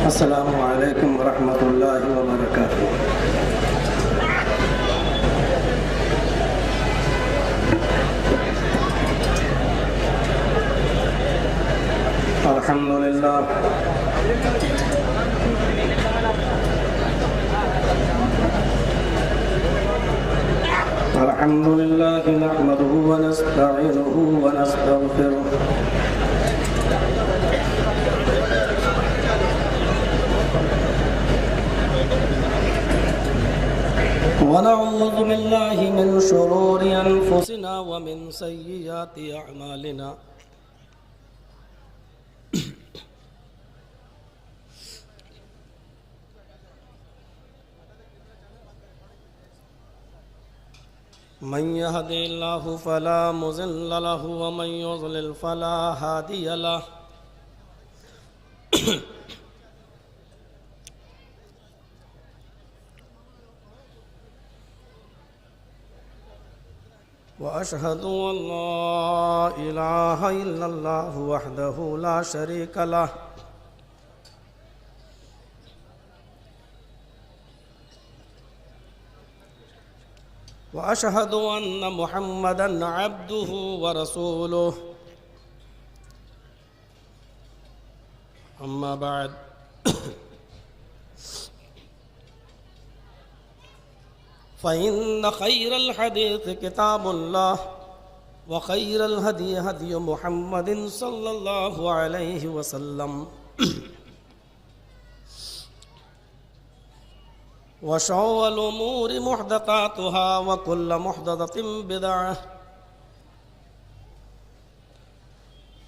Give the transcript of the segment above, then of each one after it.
السلام علیکم ورحمۃ اللہ وبرکاتہ۔ الحمد للہ الحمد للہ نحمده ونستعینه ونستغفره ونعوذ بالله من شرور أنفسنا ومن سيئات أعمالنا من يهد الله فلا مضل له ومن يضلل فلا هادي له وأشهد أن لا إله إلا الله وحده لا شريك له وأشهد أن محمدًا عبده ورسوله أما بعد فإن خير الحديث كتاب الله وخير الهدي هدي محمد صلى الله عليه وسلم وشر الأمور محدثاتها وكل محدثة بدعة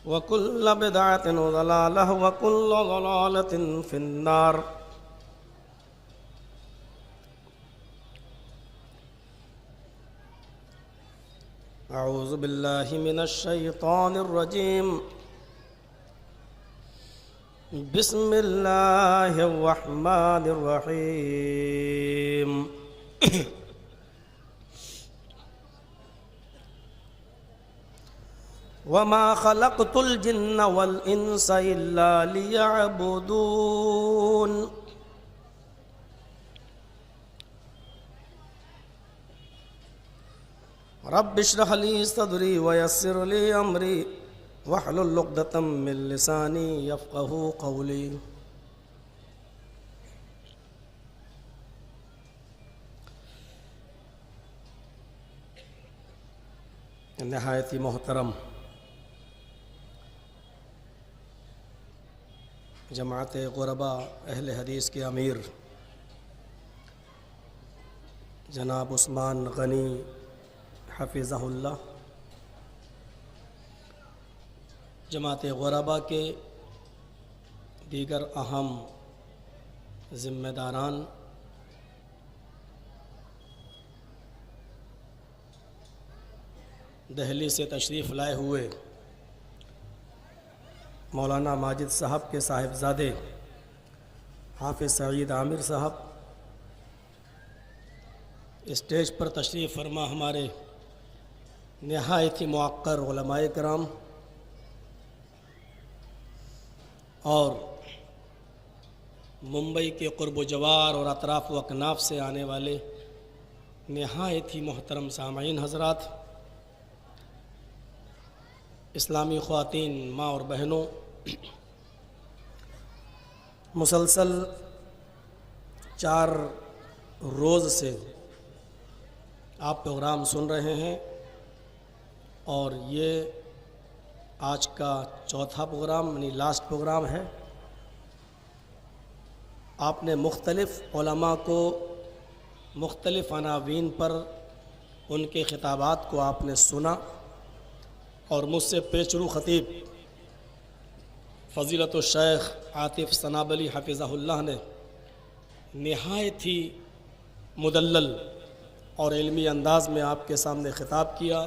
وكل بدعة ضلالة وكل ضلالة في النار۔ اعوذ باللہ من الشیطان الرجیم، بسم اللہ الرحمن الرحیم۔ وما خلقت الجن والانس الا لیعبدون۔ رب اشرح لي صدري ويسر لي امري واحلل عقدة من لساني يفقهوا قولي۔ نہایت ہی محترم جماعت غرباء اہل حدیث کے امیر جناب عثمان غنی حفظہ اللہ، جماعت غرباء کے دیگر اہم ذمہ داران، دہلی سے تشریف لائے ہوئے مولانا ماجد صاحب کے صاحبزادے حافظ سعید عامر صاحب، اسٹیج پر تشریف فرما ہمارے نہایت ہی موقر علماء کرام، اور ممبئی کے قرب و جوار اور اطراف و اکناف سے آنے والے نہایت ہی محترم سامعین حضرات، اسلامی خواتین، ماں اور بہنوں، مسلسل 4 روز سے آپ پروگرام سن رہے ہیں، اور یہ آج کا چوتھا پروگرام یعنی لاسٹ پروگرام ہے۔ آپ نے مختلف علماء کو مختلف عناوین پر ان کے خطابات کو آپ نے سنا، اور مجھ سے پیچرو خطیب فضیلت الشیخ عاطف سنابلی حفظہ اللہ نے نہایت ہی مدلل اور علمی انداز میں آپ کے سامنے خطاب کیا۔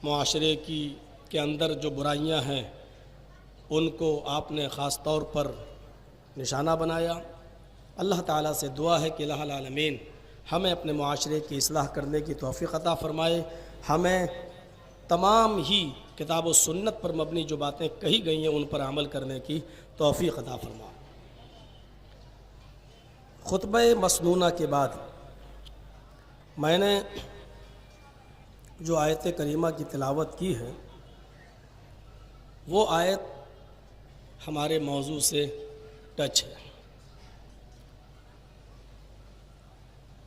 معاشرے کے اندر جو برائیاں ہیں ان کو آپ نے خاص طور پر نشانہ بنایا۔ اللہ تعالیٰ سے دعا ہے کہ الہ العالمین ہمیں اپنے معاشرے کی اصلاح کرنے کی توفیق عطا فرمائے، ہمیں تمام ہی کتاب و سنت پر مبنی جو باتیں کہی گئی ہیں ان پر عمل کرنے کی توفیق عطا فرمائے۔ خطبہ مسنونہ کے بعد میں نے جو آیت کریمہ کی تلاوت کی ہے وہ آیت ہمارے موضوع سے ٹچ ہے.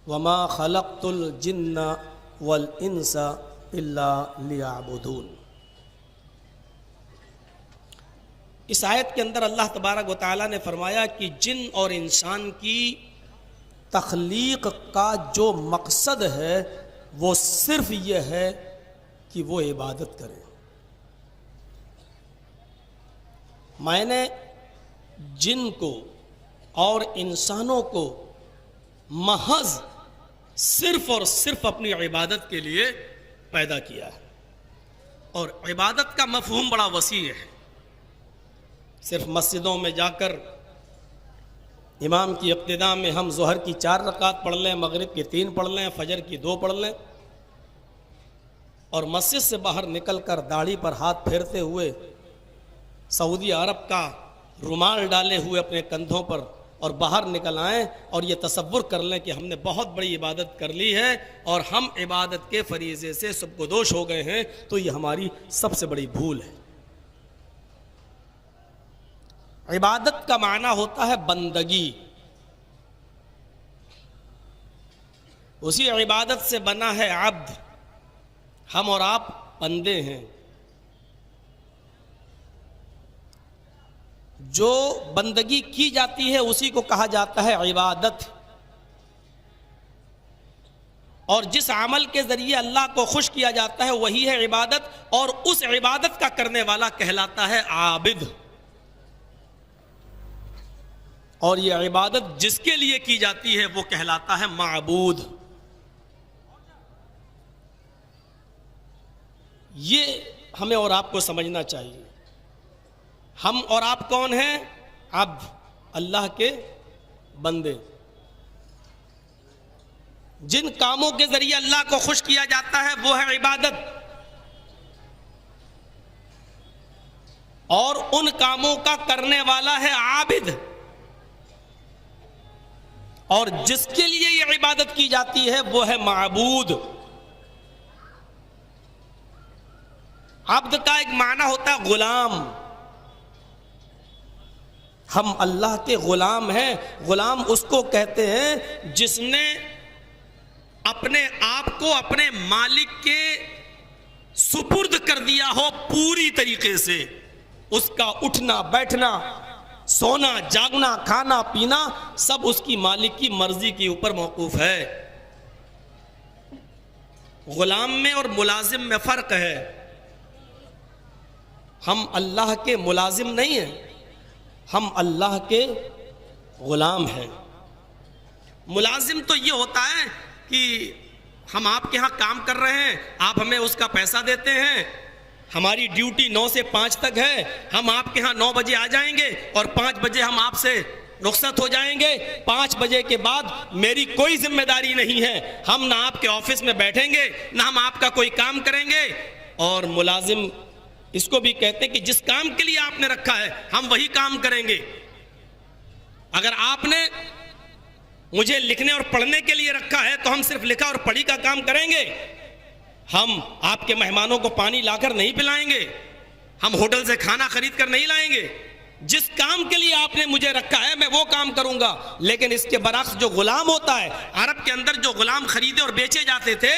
وما خلقت الجن والانس الا لیعبدون. اس آیت کے اندر اللہ تبارک و تعالیٰ نے فرمایا کہ جن اور انسان کی تخلیق کا جو مقصد ہے وہ صرف یہ ہے کہ وہ عبادت کریں. میں نے جن کو اور انسانوں کو محض صرف اور صرف اپنی عبادت کے لیے پیدا کیا ہے. اور عبادت کا مفہوم بڑا وسیع ہے. صرف مسجدوں میں جا کر امام کی ابتدا میں ہم ظہر کی 4 رکعت پڑھ لیں، مغرب کی 3 پڑھ لیں، فجر کی 2 پڑھ لیں، اور مسجد سے باہر نکل کر داڑھی پر ہاتھ پھیرتے ہوئے سعودی عرب کا رومال ڈالے ہوئے اپنے کندھوں پر اور باہر نکل آئیں اور یہ تصور کر لیں کہ ہم نے بہت بڑی عبادت کر لی ہے اور ہم عبادت کے فریضے سے سب کو دوش ہو گئے ہیں، تو یہ ہماری سب سے بڑی بھول ہے. عبادت کا معنی ہوتا ہے بندگی. اسی عبادت سے بنا ہے عبد. ہم اور آپ بندے ہیں. جو بندگی کی جاتی ہے اسی کو کہا جاتا ہے عبادت. اور جس عمل کے ذریعے اللہ کو خوش کیا جاتا ہے وہی ہے عبادت، اور اس عبادت کا کرنے والا کہلاتا ہے عابد. اور یہ عبادت جس کے لیے کی جاتی ہے وہ کہلاتا ہے معبود. یہ ہمیں اور آپ کو سمجھنا چاہیے. ہم اور آپ کون ہیں؟ عبد، اللہ کے بندے. جن کاموں کے ذریعے اللہ کو خوش کیا جاتا ہے وہ ہے عبادت، اور ان کاموں کا کرنے والا ہے عابد. اور جس کے لیے یہ عبادت کی جاتی ہے وہ ہے معبود. عبد کا ایک معنی ہوتا ہے غلام. ہم اللہ کے غلام ہیں. غلام اس کو کہتے ہیں جس نے اپنے آپ کو اپنے مالک کے سپرد کر دیا ہو پوری طریقے سے. اس کا اٹھنا بیٹھنا، سونا جاگنا، کھانا پینا سب اس کی مالک کی مرضی کے اوپر موقوف ہے. غلام میں اور ملازم میں فرق ہے. ہم اللہ کے ملازم نہیں ہیں، ہم اللہ کے غلام ہیں. ملازم تو یہ ہوتا ہے کہ ہم آپ کے ہاں کام کر رہے ہیں، آپ ہمیں اس کا پیسہ دیتے ہیں، ہماری ڈیوٹی 9 سے 5 تک ہے، ہم آپ کے ہاں 9 بجے آ جائیں گے اور 5 بجے ہم آپ سے رخصت ہو جائیں گے. 5 بجے کے بعد میری کوئی ذمہ داری نہیں ہے. ہم نہ آپ کے آفس میں بیٹھیں گے نہ ہم آپ کا کوئی کام کریں گے. اور ملازم اس کو بھی کہتے ہیں کہ جس کام کے لیے آپ نے رکھا ہے ہم وہی کام کریں گے. اگر آپ نے مجھے لکھنے اور پڑھنے کے لیے رکھا ہے تو ہم صرف لکھا اور پڑھی کا کام کریں گے. ہم آپ کے مہمانوں کو پانی لا کر نہیں پلائیں گے، ہم ہوٹل سے کھانا خرید کر نہیں لائیں گے. جس کام کے لیے آپ نے مجھے رکھا ہے میں وہ کام کروں گا. لیکن اس کے برعکس جو غلام ہوتا ہے، عرب کے اندر جو غلام خریدے اور بیچے جاتے تھے،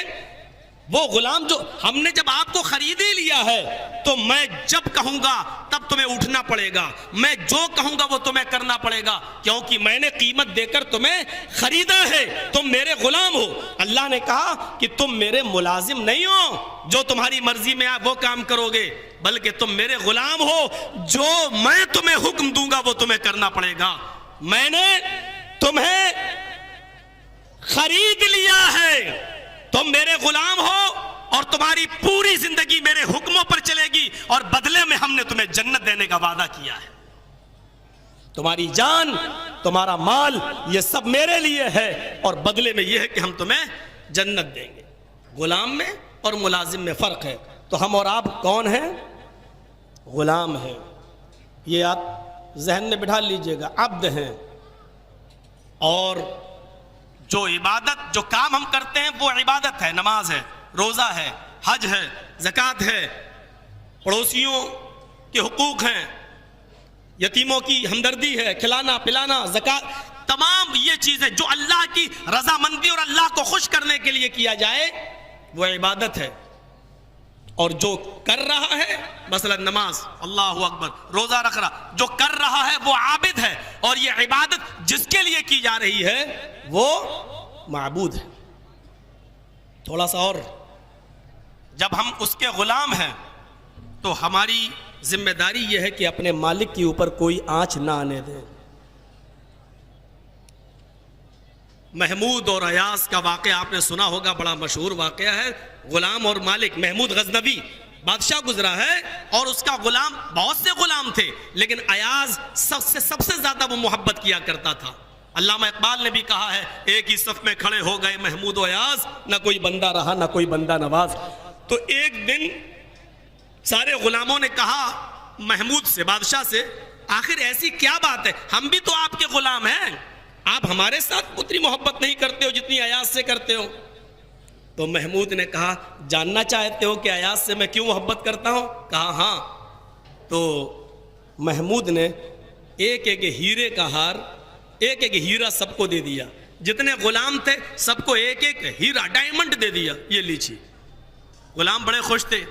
وہ غلام جو ہم نے جب آپ کو خرید ہی لیا ہے تو میں جب کہوں گا تب تمہیں اٹھنا پڑے گا، میں جو کہوں گا وہ تمہیں کرنا پڑے گا، کیونکہ میں نے قیمت دے کر تمہیں خریدا ہے، تم میرے غلام ہو. اللہ نے کہا کہ تم میرے ملازم نہیں ہو جو تمہاری مرضی میں آپ وہ کام کرو گے، بلکہ تم میرے غلام ہو، جو میں تمہیں حکم دوں گا وہ تمہیں کرنا پڑے گا. میں نے تمہیں خرید لیا ہے، تم میرے غلام ہو اور تمہاری پوری زندگی میرے حکموں پر چلے گی، اور بدلے میں ہم نے تمہیں جنت دینے کا وعدہ کیا ہے. تمہاری جان، تمہارا مال، یہ سب میرے لیے ہے، اور بدلے میں یہ ہے کہ ہم تمہیں جنت دیں گے. غلام میں اور ملازم میں فرق ہے. تو ہم اور آپ کون ہیں؟ غلام ہیں. یہ آپ ذہن میں بٹھا لیجئے گا. عبد ہیں اور جو عبادت جو کام ہم کرتے ہیں وہ عبادت ہے، نماز ہے، روزہ ہے، حج ہے، زکوٰۃ ہے، پڑوسیوں کے حقوق ہیں، یتیموں کی ہمدردی ہے، کھلانا پلانا، زکوٰۃ، تمام یہ چیزیں جو اللہ کی رضامندی اور اللہ کو خوش کرنے کے لیے کیا جائے وہ عبادت ہے. اور جو کر رہا ہے مثلا نماز، اللہ اکبر، روزہ رکھ رہا، جو کر رہا ہے وہ عابد ہے، اور یہ عبادت جس کے لیے کی جا رہی ہے وہ معبود ہے. تھوڑا سا اور، جب ہم اس کے غلام ہیں تو ہماری ذمہ داری یہ ہے کہ اپنے مالک کے اوپر کوئی آنچ نہ آنے دیں. محمود اور ایاز کا واقعہ آپ نے سنا ہوگا، بڑا مشہور واقعہ ہے. غلام اور مالک، محمود غزنوی بادشاہ گزرا ہے اور اس کا غلام، بہت سے غلام تھے لیکن ایاز سب سے زیادہ وہ محبت کیا کرتا تھا. علامہ اقبال نے بھی کہا ہے، ایک ہی صف میں کھڑے ہو گئے محمود و ایاز، نہ کوئی بندہ رہا نہ کوئی بندہ نواز. تو ایک دن سارے غلاموں نے کہا محمود سے، بادشاہ سے، آخر ایسی کیا بات ہے، ہم بھی تو آپ کے غلام ہیں، آپ ہمارے ساتھ اتنی محبت نہیں کرتے ہو جتنی ایاز سے کرتے ہو. تو محمود نے کہا، جاننا چاہتے ہو کہ ایاز سے میں کیوں محبت کرتا ہوں؟ کہا ہاں. تو محمود نے ایک ایک ہیرے کا ہار، ایک ایک ہیرا سب کو دے دیا. جتنے غلام تھے سب کو ایک ایک ہیرا، ڈائمنڈ دے دیا، یہ لیجیے. غلام بڑے خوش تھے.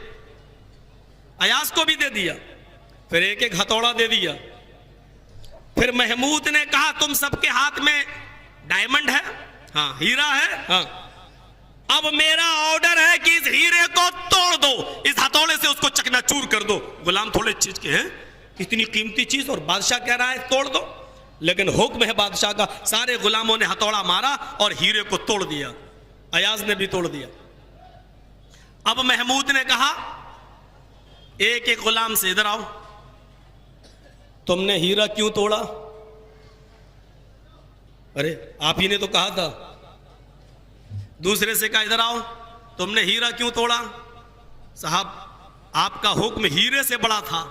ایاز کو بھی دے دیا، پھر ایک ایک ہتھوڑا دے دیا. پھر محمود نے کہا، تم سب کے ہاتھ میں ڈائمنڈ ہے؟ ہاں. ہیرا ہے؟ ہاں. اب میرا آرڈر ہے کہ اس ہیرے کو توڑ دو، اس ہتھوڑے سے اس کو چکنا چور کر دو. غلام تھوڑے چیز کے ہیں، اتنی قیمتی چیز اور بادشاہ کہہ رہا ہے توڑ دو، لیکن حکم ہے بادشاہ کا. سارے غلاموں نے ہتھوڑا مارا اور ہیرے کو توڑ دیا. ایاز نے بھی توڑ دیا. اب محمود نے کہا ایک ایک غلام سے، ادھر آؤ، تم نے ہیرا کیوں توڑا؟ ارے آپ ہی نے تو کہا تھا. دوسرے سے کہا، ادھر آؤ، تم نے ہیرا کیوں توڑا؟ صاحب آپ کا حکم ہیرے سے بڑا تھا.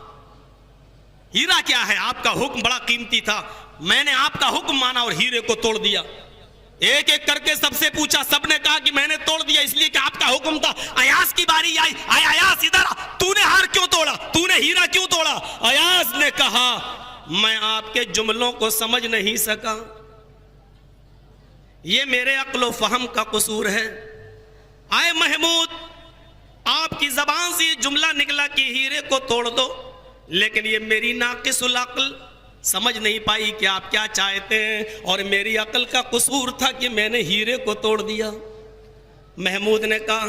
ہیرا کیا ہے، آپ کا حکم بڑا قیمتی تھا، میں نے آپ کا حکم مانا اور ہیرے کو توڑ دیا. ایک ایک کر کے سب سے پوچھا، سب نے کہا کہ میں نے توڑ دیا اس لیے کہ آپ کا حکم تھا. ایاز کی باری آئی، ایاز ادھر آ، تو نے ہار کیوں توڑا، تو نے ہیرا کیوں توڑا؟ ایاز نے کہا، میں آپ کے جملوں کو سمجھ نہیں سکا، یہ میرے عقل و فہم کا قصور ہے. آئے محمود، آپ کی زبان سے یہ جملہ نکلا کہ ہیرے کو توڑ دو، لیکن یہ میری ناقص العقل سمجھ نہیں پائی کہ آپ کیا چاہتے ہیں، اور میری عقل کا قصور تھا کہ میں نے ہیرے کو توڑ دیا. محمود نے کہا،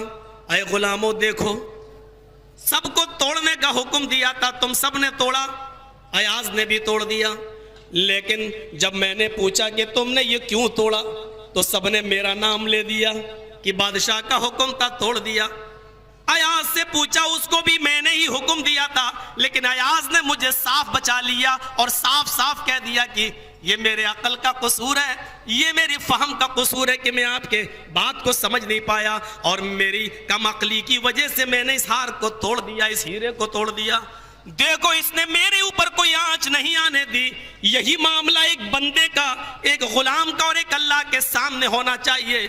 اے غلاموں دیکھو، سب کو توڑنے کا حکم دیا تھا، تم سب نے توڑا، ایاز نے بھی توڑ دیا، لیکن جب میں نے پوچھا کہ تم نے یہ کیوں توڑا تو سب نے میرا نام لے دیا کہ بادشاہ کا حکم تھا، توڑ دیا. ایاز سے پوچھا، اس کو بھی میں نے ہی حکم دیا تھا، لیکن ایاز نے مجھے صاف بچا لیا اور صاف صاف کہہ دیا کہ یہ میرے عقل کا قصور ہے، یہ میری فہم کا قصور ہے کہ میں آپ کے بات کو سمجھ نہیں پایا، اور میری کم عقلی کی وجہ سے میں نے اس ہار کو توڑ دیا، اس ہیرے کو توڑ دیا. دیکھو اس نے میرے اوپر کوئی آنچ نہیں آنے دی. یہی معاملہ ایک بندے کا، ایک غلام کا اور ایک اللہ کے سامنے ہونا چاہیے.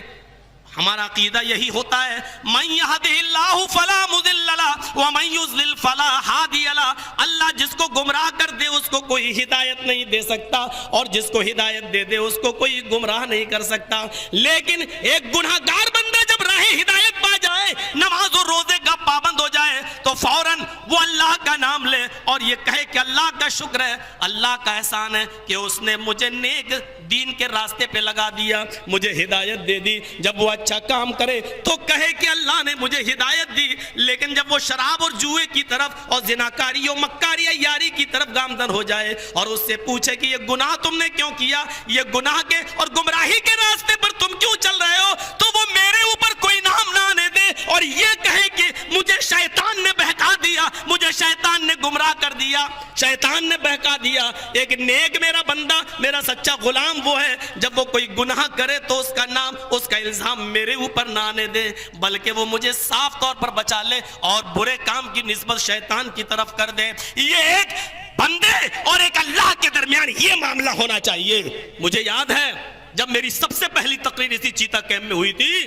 ہمارا عقیدہ یہی ہوتا ہے، من یہدہ اللہ فلا مضل لہ ومن یضلل فلا ہادی لہ. اللہ جس کو گمراہ کر دے اس کو کوئی ہدایت نہیں دے سکتا، اور جس کو ہدایت دے دے اس کو کوئی گمراہ نہیں کر سکتا. لیکن ایک گناہ گار بندہ جب راہ ہدایت پا جائے، نماز اور روزے کا پابند ہو جائے، تو فوراً وہ اللہ کا نام لے اور یہ کہے کہ اللہ کا شکر ہے، اللہ کا احسان ہے کہ اس نے مجھے نیک دین کے راستے پہ لگا دیا، مجھے ہدایت دے دی. جب وہ اچھا کام کرے تو کہے کہ اللہ نے مجھے ہدایت دی. لیکن جب وہ شراب اور جوئے کی طرف اور زناکاری اور مکاری یاری کی طرف گامزن ہو جائے اور اس سے پوچھے کہ یہ گناہ تم نے کیوں کیا، یہ گناہ کے اور گمراہی کے راستے پر تم کیوں چل رہے ہو، تو وہ میرے اوپر کوئی نام نہ آنے دے اور یہ کہے کہ مجھے شیطان نے بہکا دیا، مجھے شیطان نے گمراہ کر دیا، شیطان نے بہکا دیا. ایک نیک میرا بندہ، میرا سچا غلام وہ ہے جب وہ کوئی گناہ کرے تو اس کا نام، اس کا الزام میرے اوپر نہ آنے دے، بلکہ وہ مجھے صاف طور پر بچا لے اور برے کام کی نسبت شیطان کی طرف کر دے. یہ ایک بندے اور ایک اللہ کے درمیان یہ معاملہ ہونا چاہیے. مجھے یاد ہے جب میری سب سے پہلی تقریر اسی چیتا کیمپ میں ہوئی تھی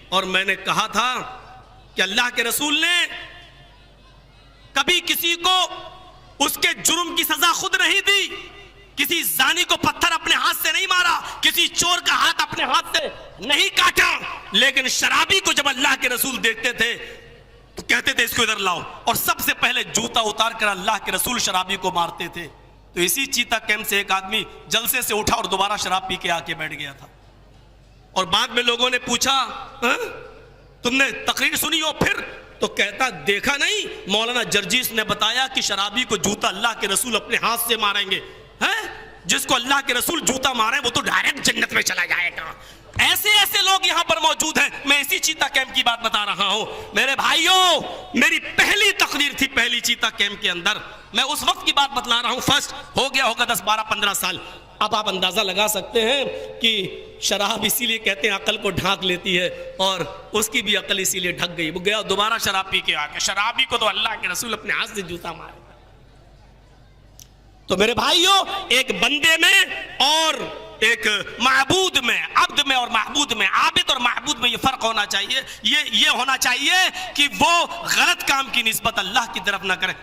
اور میں نے کہا تھا کہ اللہ کے رسول نے کبھی کسی کو اس کے جرم کی سزا خود نہیں دی، کسی زانی کو پتھر اپنے ہاتھ سے نہیں مارا، کسی چور کا ہاتھ اپنے ہاتھ سے نہیں کاٹا، لیکن شرابی کو جب اللہ کے رسول دیکھتے تھے تو کہتے تھے اس کو ادھر لاؤ، اور سب سے پہلے جوتا اتار کر اللہ کے رسول شرابی کو مارتے تھے۔ تو اسی چیتا کیمپ سے ایک آدمی جلسے سے اٹھا اور دوبارہ شراب پی کے آ کے بیٹھ گیا تھا، اور بعد میں لوگوں نے پوچھا تم نے تقریر سنی ہو؟ پھر تو کہتا دیکھا نہیں، مولانا جرجیس نے بتایا کہ شرابی کو جوتا اللہ کے رسول اپنے ہاتھ سے ماریں گے، جس کو اللہ کے رسول جوتا مارے وہ تو ڈائریکٹ جنت میں چلا جائے گا۔ ایسے ایسے لوگ یہاں پر موجود ہیں۔ میں اسی چیتا کیمپ کی بات بتا رہا ہوں میرے بھائیوں، میری پہلی تقریر تھی پہلی چیتا کیمپ کے اندر، میں اس وقت کی بات بتلا رہا ہوں، فرسٹ ہو گیا ہوگا 10 12 15 سال۔ اب آپ اندازہ لگا سکتے ہیں کہ شراب اسی لیے کہتے ہیں عقل کو ڈھانک لیتی ہے، اور اس کی بھی عقل اسی لیے ڈھک گئی، وہ گیا دوبارہ شراب پی کے آ کے، شرابی کو تو اللہ کے رسول اپنے ہاتھ سے جوتا مارے۔ تو میرے بھائیوں، ایک بندے میں اور ایک معبود میں، عبد میں اور معبود میں، عابد اور معبود میں یہ فرق ہونا چاہیے، یہ ہونا چاہیے کہ وہ غلط کام کی نسبت اللہ کی طرف نہ کرے۔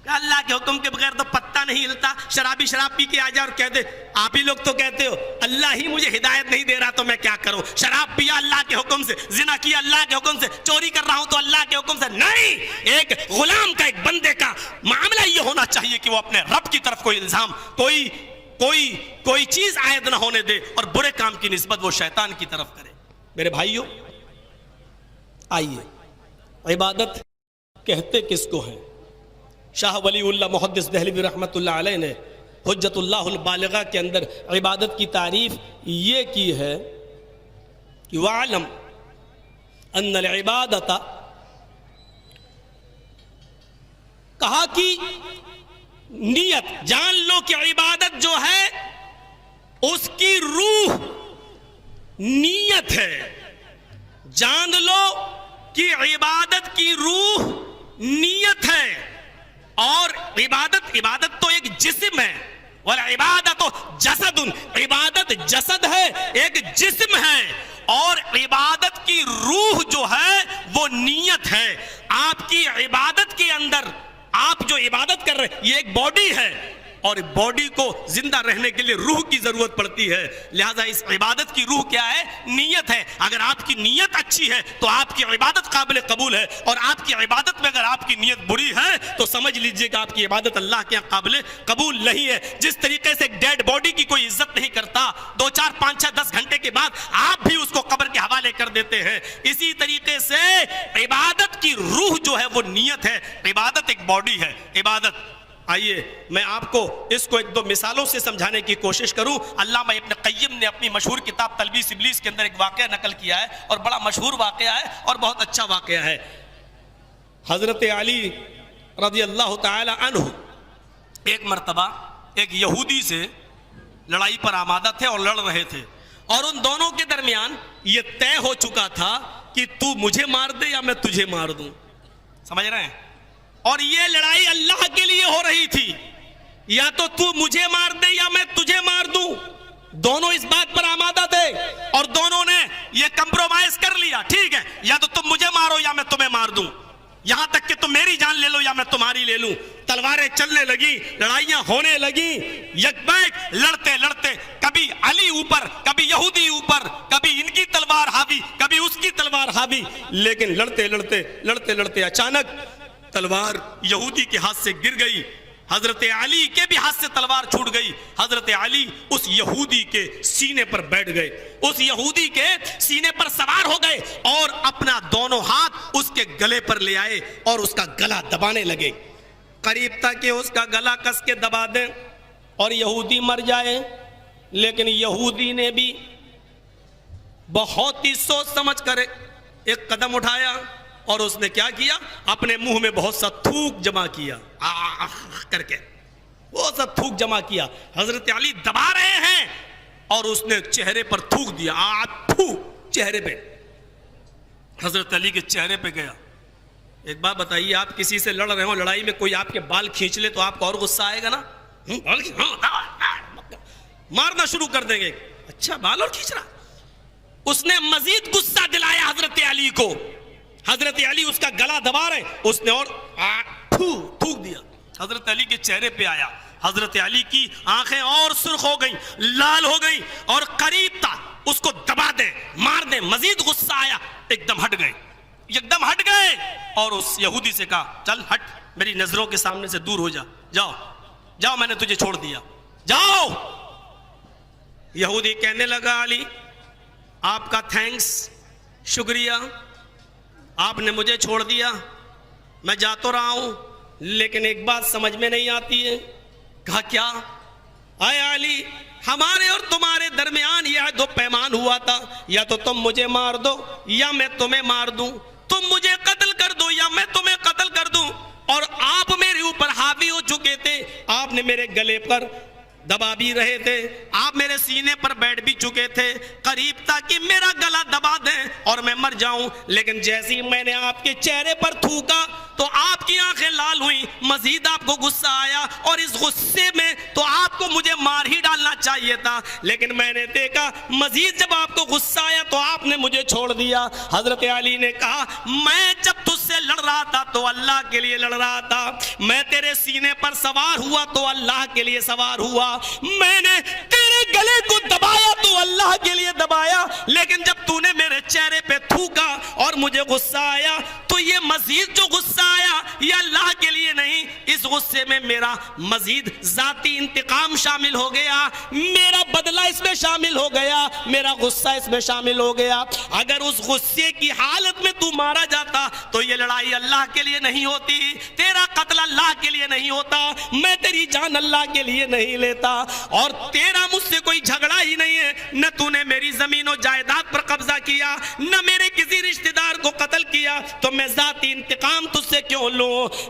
اللہ کے حکم کے بغیر تو پتہ نہیں ہلتا، شرابی شراب پی کے آ جائے اور کہہ دے، آپ ہی لوگ تو کہتے ہو اللہ ہی مجھے ہدایت نہیں دے رہا تو میں کیا کروں، شراب پیا اللہ کے حکم سے، زنا کیا اللہ کے حکم سے، چوری کر رہا ہوں تو اللہ کے حکم سے۔ نہیں، ایک غلام کا، ایک بندے کا معاملہ یہ ہونا چاہیے کہ وہ اپنے رب کی طرف کوئی الزام، کوئی چیز عائد نہ ہونے دے، اور برے کام کی نسبت وہ شیطان کی طرف کرے۔ میرے بھائیوں، آئیے، عبادت کہتے کس کو ہیں؟ شاہ ولی اللہ محدث دہلوی رحمۃ اللہ علیہ نے حجت اللہ البالغہ کے اندر عبادت کی تعریف یہ کی ہے کہ وَعَلَمْ أَنَّ الْعِبَادَةَ، کہا کہ نیت جان لو کہ عبادت جو ہے اس کی روح نیت ہے، جان لو کہ عبادت کی روح نیت ہے، اور عبادت تو ایک جسم ہے، والعبادت جسد، عبادت جسد ہے، ایک جسم ہے، اور عبادت کی روح جو ہے وہ نیت ہے۔ آپ کی عبادت کے اندر آپ جو عبادت کر رہے ہیں یہ ایک باڈی ہے، اور باڈی کو زندہ رہنے کے لیے روح کی ضرورت پڑتی ہے، لہذا اس عبادت کی روح کیا ہے؟ نیت ہے۔ اگر آپ کی نیت اچھی ہے تو آپ کی عبادت قابل قبول ہے، اور آپ کی عبادت میں اگر آپ کی نیت بری ہے تو سمجھ لیجئے کہ آپ کی عبادت اللہ کے یہاں قابل قبول نہیں ہے۔ جس طریقے سے ایک ڈیڈ باڈی کی کوئی عزت نہیں کرتا، 2 4 5 6 10 گھنٹے کے بعد آپ بھی اس کو قبر کے حوالے کر دیتے ہیں، اسی طریقے سے عبادت کی روح جو ہے وہ نیت ہے۔ عبادت ایک باڈی ہے، عبادت۔ آئیے میں آپ کو اس کو 1 2 مثالوں سے سمجھانے کی کوشش کروں۔ علامہ ابن قیم نے اپنی مشہور کتاب تلبیس ابلیس کے اندر ایک واقعہ نقل کیا ہے، اور بڑا مشہور واقعہ ہے اور بہت اچھا واقعہ ہے۔ حضرت علی رضی اللہ تعالی عنہ ایک مرتبہ ایک یہودی سے لڑائی پر آمادہ تھے اور لڑ رہے تھے، اور ان دونوں کے درمیان یہ طے ہو چکا تھا کہ تو مجھے مار دے یا میں تجھے مار دوں، سمجھ رہے ہیں؟ اور یہ لڑائی اللہ کے لیے ہو رہی تھی، یا تو مجھے مار دے یا میں تجھے مار دوں، دونوں اس بات پر آمادہ تھے، اور دونوں نے یہ کمپرومائز کر لیا، ٹھیک ہے یا تو تم مجھے مارو یا میں تمہیں مار دوں، یہاں تک کہ تم میری جان لے لو یا میں تمہاری لے لوں۔ تلواریں چلنے لگی، لڑائیاں ہونے لگی، یک بیک لڑتے لڑتے کبھی علی اوپر، کبھی یہودی اوپر، کبھی ان کی تلوار حاوی، کبھی اس کی تلوار حاوی، لیکن لڑتے لڑتے اچانک تلوار یہودی کے ہاتھ سے گر گئی، حضرت علی کے بھی ہاتھ سے تلوار چھوٹ گئی، حضرت علی اس یہودی کے سینے پر بیٹھ گئے، اس یہودی کے سینے پر سوار ہو گئے، اور اپنا دونوں ہاتھ اس کے گلے پر لے آئے اور اس کا گلا دبانے لگے، قریب تک کہ اس کا گلا کس کے دبا دیں اور یہودی مر جائے۔ لیکن یہودی نے بھی بہت ہی سوچ سمجھ کر ایک قدم اٹھایا، اور اس نے کیا کیا؟ اپنے منہ میں بہت سا تھوک جمع کیا، کر کے بہت سا تھوک جمع کیا۔ حضرت علی دبا رہے ہیں اور اس نے چہرے پر تھوک دیا، چہرے پہ، حضرت علی کے چہرے پہ گیا۔ ایک بات بتائیے، آپ کسی سے لڑ رہے ہو، لڑائی میں کوئی آپ کے بال کھینچ لے تو آپ کو اور غصہ آئے گا نا؟ مارنا شروع کر دیں گے، اچھا بال اور کھینچ رہا. اس نے مزید غصہ دلایا حضرت علی کو. حضرت علی اس کا گلا دبا رہے, اس نے اور تھوک دیا. حضرت علی کے چہرے پہ آیا. حضرت علی کی آنکھیں اور سرخ ہو گئیں, لال ہو گئیں, اور قریب تھا اس کو دبا دیں, مار دیں. مزید غصہ آیا, ایک دم ہٹ گئے اور اس یہودی سے کہا چل ہٹ, میری نظروں کے سامنے سے دور ہو جا, جاؤ میں نے تجھے چھوڑ دیا, جاؤ. یہودی کہنے لگا علی آپ کا تھینکس, شکریہ, آپ نے مجھے چھوڑ دیا, میں جا تو رہا ہوں لیکن ایک بات سمجھ میں نہیں آتی ہے. کہا کیا؟ اے علی ہمارے اور تمہارے درمیان یہ عہد و پیمان ہوا تھا, یا تو تم مجھے مار دو یا میں تمہیں مار دوں, تم مجھے قتل کر دو یا میں تمہیں قتل کر دوں. اور آپ میرے اوپر حاوی ہو چکے تھے, آپ نے میرے گلے پر دبا بھی رہے تھے, آپ میرے سینے پر بیٹھ بھی چکے تھے, قریب تھا کہ میرا گلا دبا دیں اور میں مر جاؤں. لیکن جیسے ہی میں نے آپ کے چہرے پر تھوکا تو آپ کی آنکھیں لال ہوئیں, مزید آپ کو غصہ آیا, اور اس غصے میں تو آپ کو مجھے مار ہی ڈالنا چاہیے تھا, لیکن میں نے دیکھا مزید جب آپ کو غصہ آیا تو آپ نے مجھے چھوڑ دیا. حضرت علی نے کہا میں جب تجھ سے لڑ رہا تھا تو اللہ کے لیے لڑ رہا تھا, میں تیرے سینے پر سوار ہوا تو اللہ کے لیے سوار ہوا, میں نے تیرے گلے کو دبایا تو اللہ کے لیے دبایا, لیکن جب تو نے میرے چہرے پہ تھوکا اور مجھے غصہ آیا تو یہ مزید جو غصہ آیا یہ اللہ کے لیے نہیں, اس غصے میں میرا مزید ذاتی انتقام شامل ہو گیا, میرا بدلہ اس میں شامل ہو گیا, میرا غصہ اس میں شامل ہو گیا. اگر اس غصے کی حالت میں تو مارا جاتا تو یہ لڑائی اللہ کے لیے نہیں ہوتی, تیرا قتل اللہ کے لیے نہیں ہوتا, میں تیری جان اللہ کے لیے نہیں لیتا, اور تیرا مجھ سے کوئی جھگڑا ہی نہیں ہے, نہ تو نے میری زمین و جائیداد پر قبضہ کیا, نہ میرے کسی رشتہ دار کو قتل کیا, تو میں ذاتی انتقام تجھ سے کیوں لوں؟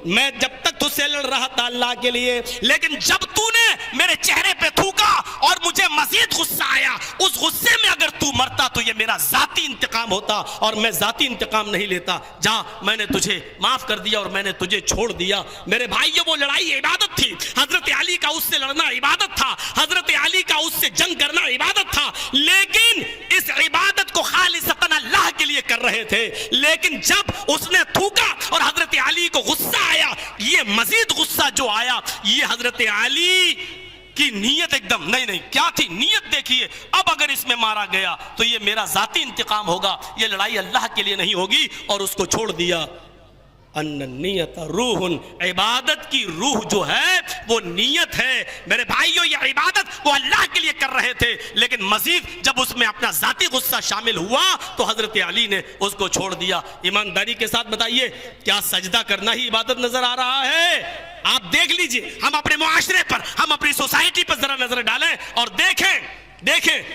میں جب تک تجھ سے لڑ رہا تھا اللہ کے لیے, لیکن جب تو نے میرے چہرے پہ تھوکا اور مجھے مزید غصہ آیا, اس غصے میں اگر تو مرتا تو یہ میرا ذاتی انتقام ہوتا, اور میں ذاتی انتقام نہیں لیتا. جا, میں نے تجھے معاف کر دیا اور میں نے تجھے چھوڑ دیا. میرے بھائیو وہ لڑائی عبادت تھی, حضرت علی کا اس سے لڑنا عبادت تھا, حضرت علی کا اس سے جنگ کرنا عبادت تھا, لیکن اس عبادت کو خالصتاً اللہ کے لیے کر رہے تھے. لیکن جب اس نے تھوکا اور حضرت علی کو غصہ آیا, یہ مزید غصہ جو آیا یہ حضرت علی کی نیت ایک دم نہیں کیا تھی, نیت دیکھیے, اب اگر اس میں مارا گیا تو یہ میرا ذاتی انتقام ہوگا, یہ لڑائی اللہ کے لیے نہیں ہوگی, اور اس کو چھوڑ دیا. ان نیت روح, عبادت کی روح جو ہے وہ نیت ہے. میرے بھائیو یہ عبادت وہ اللہ کے لیے کر رہے تھے, لیکن مزید جب اس میں اپنا ذاتی غصہ شامل ہوا تو حضرت علی نے اس کو چھوڑ دیا. ایمانداری کے ساتھ بتائیے کیا سجدہ کرنا ہی عبادت نظر آ رہا ہے؟ آپ دیکھ لیجئے, ہم اپنے معاشرے پر, ہم اپنی سوسائٹی پر ذرا نظر ڈالیں اور دیکھیں